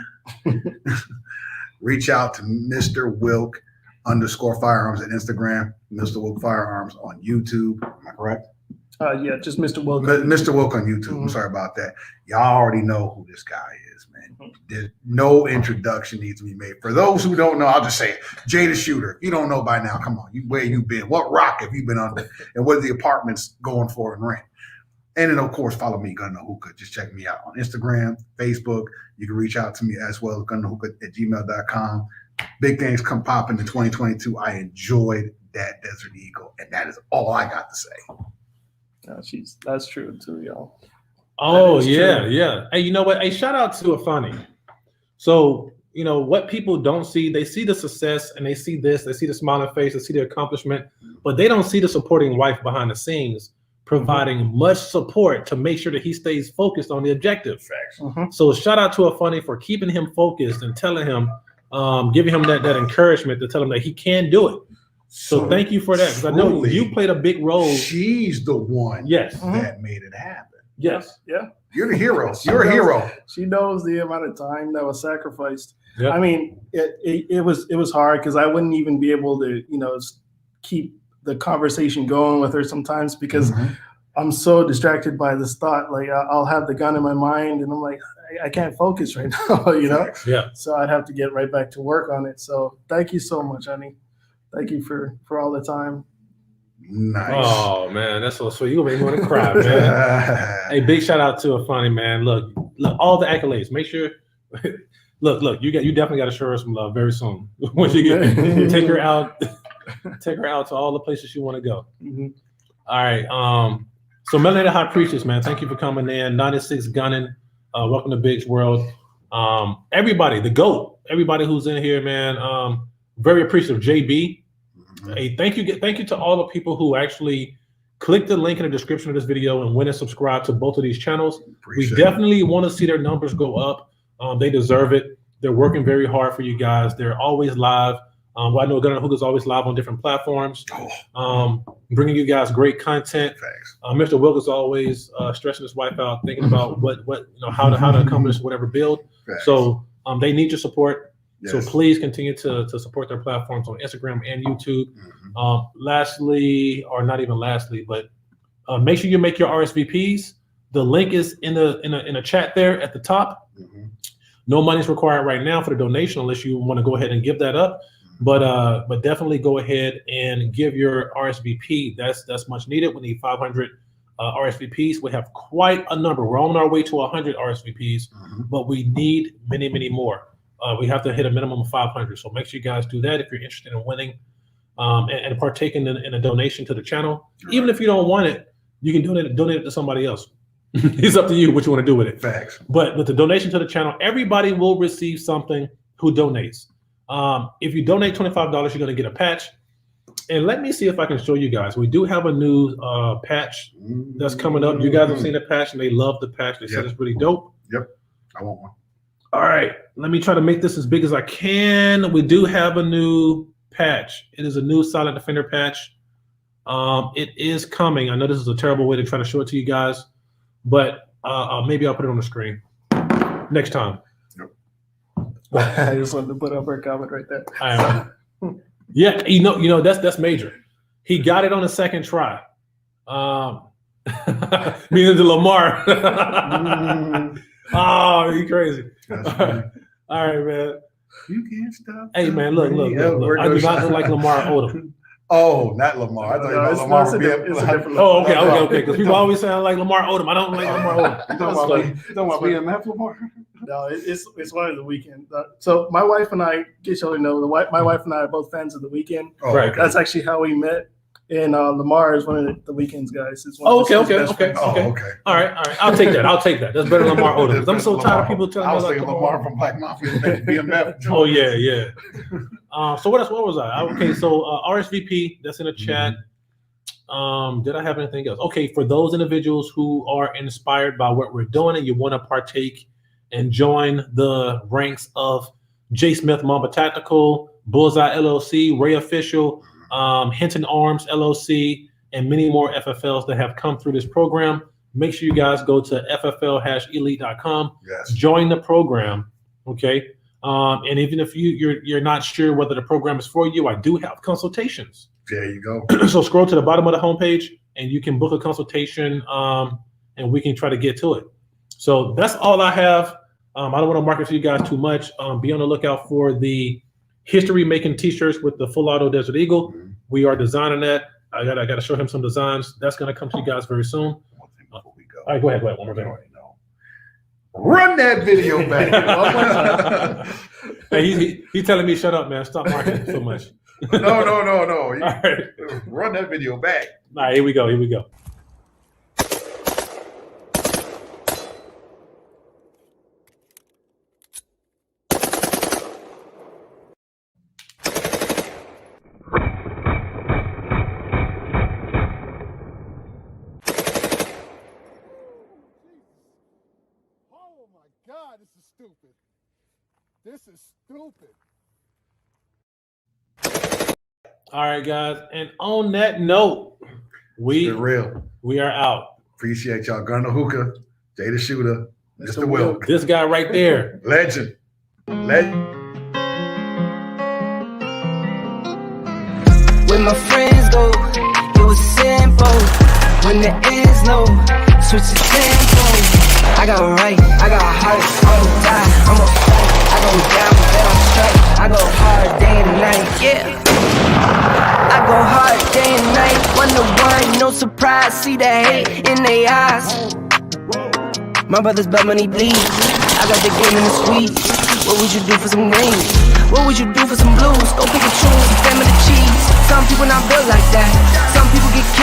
reach out to Mr. Wilk _firearms at Instagram, Mr. Wilk Firearms on YouTube. Am I correct? Yeah, just Mr. Wilk. Mr. Wilk on YouTube. I'm sorry about that. Y'all already know who this guy is, man. There's no introduction needs to be made. For those who don't know, I'll just say it. Jay the Shooter. If you don't know by now, come on. Where you been? What rock have you been under? And what are the apartments going for in rent? And then, of course, follow me, Gun No Hookah. Just check me out on Instagram, Facebook. You can reach out to me as well, gunnohookah@gmail.com. Big things come popping in 2022. I enjoyed that Desert Eagle, and that is all I got to say. That's true too, y'all. Oh yeah. Hey, you know what? Hey, shout out to Afani. So what people don't see, they see the success and they see this, they see the smiling face, they see the accomplishment, but they don't see the supporting wife behind the scenes, providing much support to make sure that he stays focused on the objective. So shout out to Afani for keeping him focused and telling him, giving him that encouragement to tell him that he can do it. So thank you for that, because I know you played a big role. She's the one that made it happen. Yes. Yeah. You're the hero. You're a hero. She knows the amount of time that was sacrificed. Yeah. I mean, it was hard because I wouldn't even be able to, keep the conversation going with her sometimes because I'm so distracted by this thought. Like I'll have the gun in my mind and I'm like, I can't focus right now, Yeah. So I'd have to get right back to work on it. So thank you so much, honey. Thank you for all the time. Nice. Oh man, that's so sweet. You gonna make me want to cry, man. Hey, big shout out to Afani, man. Look, all the accolades. Make sure. Look. You definitely got to show her some love very soon. Once you take her out to all the places you want to go. All right. So Melanated High Priestess, man. Thank you for coming in. 96 Gunning. Welcome to Big's World. Everybody, the GOAT, everybody who's in here, man. Very appreciative. JB, hey, thank you to all the people who actually click the link in the description of this video and went and subscribe to both of these channels. We definitely want to see their numbers go up. They deserve it. They're working very hard for you guys. They're always live. Well, I know Gunner Hookah's always live on different platforms, bringing you guys great content. Mr. Wilk is always stressing his wife out, thinking about how to accomplish whatever build. So they need your support. Yes. So please continue to support their platforms on Instagram and YouTube. Lastly, or not even lastly, but make sure you make your RSVPs. The link is in a chat there at the top. No money is required right now for the donation unless you want to go ahead and give that up. But definitely go ahead and give your RSVP. That's much needed. We need 500 RSVPs. We have quite a number. We're on our way to 100 RSVPs, but we need many, many more. We have to hit a minimum of 500. So make sure you guys do that if you're interested in winning and partaking in a donation to the channel. Even if you don't want it, you can donate it to somebody else. It's up to you what you want to do with it. Facts. But with the donation to the channel, everybody will receive something who donates. If you donate $25, you're going to get a patch. And let me see if I can show you guys. We do have a new patch that's coming up. You guys have seen the patch, and they love the patch. They said it's really dope. Yep, I want one. All right, let me try to make this as big as I can. We do have a new patch. It is a new Silent Defender patch. It is coming. I know this is a terrible way to try to show it to you guys, but maybe I'll put it on the screen next time. I just wanted to put up our comment right there. Yeah, you know that's major. He got it on the second try. Meaning to Lamar. Oh, you crazy. All right, man. You can't stop. Hey, man, look. I do not look like Lamar Odom. Oh, not Lamar. I thought you meant Lamar. Oh, okay. Because people always sound like Lamar Odom. I don't like Lamar Odom. You talking about BMF Lamar? No, it's one of the weekend. So my wife and I, in case you know, my wife and I are both fans of The Weeknd. Oh, right. That's actually how we met. And Lamar is one of the Weeknd's guys. Okay. All right. I'll take that. That's better than Lamar Odom. I'm so tired of people telling me. I was thinking Lamar from Black Mafia BMF. Oh yeah. So what was I? Okay, so RSVP, that's in the chat. Did I have anything else? Okay, for those individuals who are inspired by what we're doing and you want to partake and join the ranks of J. Smith Mamba Tactical, Bullseye LLC, Ray Official, Hinton Arms LLC, and many more FFLs that have come through this program. Make sure you guys go to FFL-Elite.com. Yes. Join the program, okay? And even if you're not sure whether the program is for you, I do have consultations. There you go. So scroll to the bottom of the homepage, and you can book a consultation, and we can try to get to it. So that's all I have. I don't want to market to you guys too much. Be on the lookout for the history making t-shirts with the full auto Desert Eagle. We are designing that. I gotta show him some designs. That's gonna come to you guys very soon. One thing before we go. All right, go ahead. One more thing. Run that video back. Hey, he's telling me shut up, man. Stop marketing so much. No. All right. Run that video back. All right, here we go. God, this is stupid. All right, guys. And on that note, we are out. Appreciate y'all. Gunner Hookah, Jay the Shooter, Mr. Wilk. This guy right there. Legend. When my friends go, it was simple. When there is no switch to tempo. I got right, I got heart, I'm gon' die, I'm gon' fight. I go down, then I'm straight. I go hard day and night, yeah. I go hard day and night. 1 to 1, no surprise. See the hate in their eyes. My brother's blood money bleed. I got the game in the sweet. What would you do for some wings? What would you do for some blues? Go pick and choose, family cheese. Some people not built like that. Some people get killed.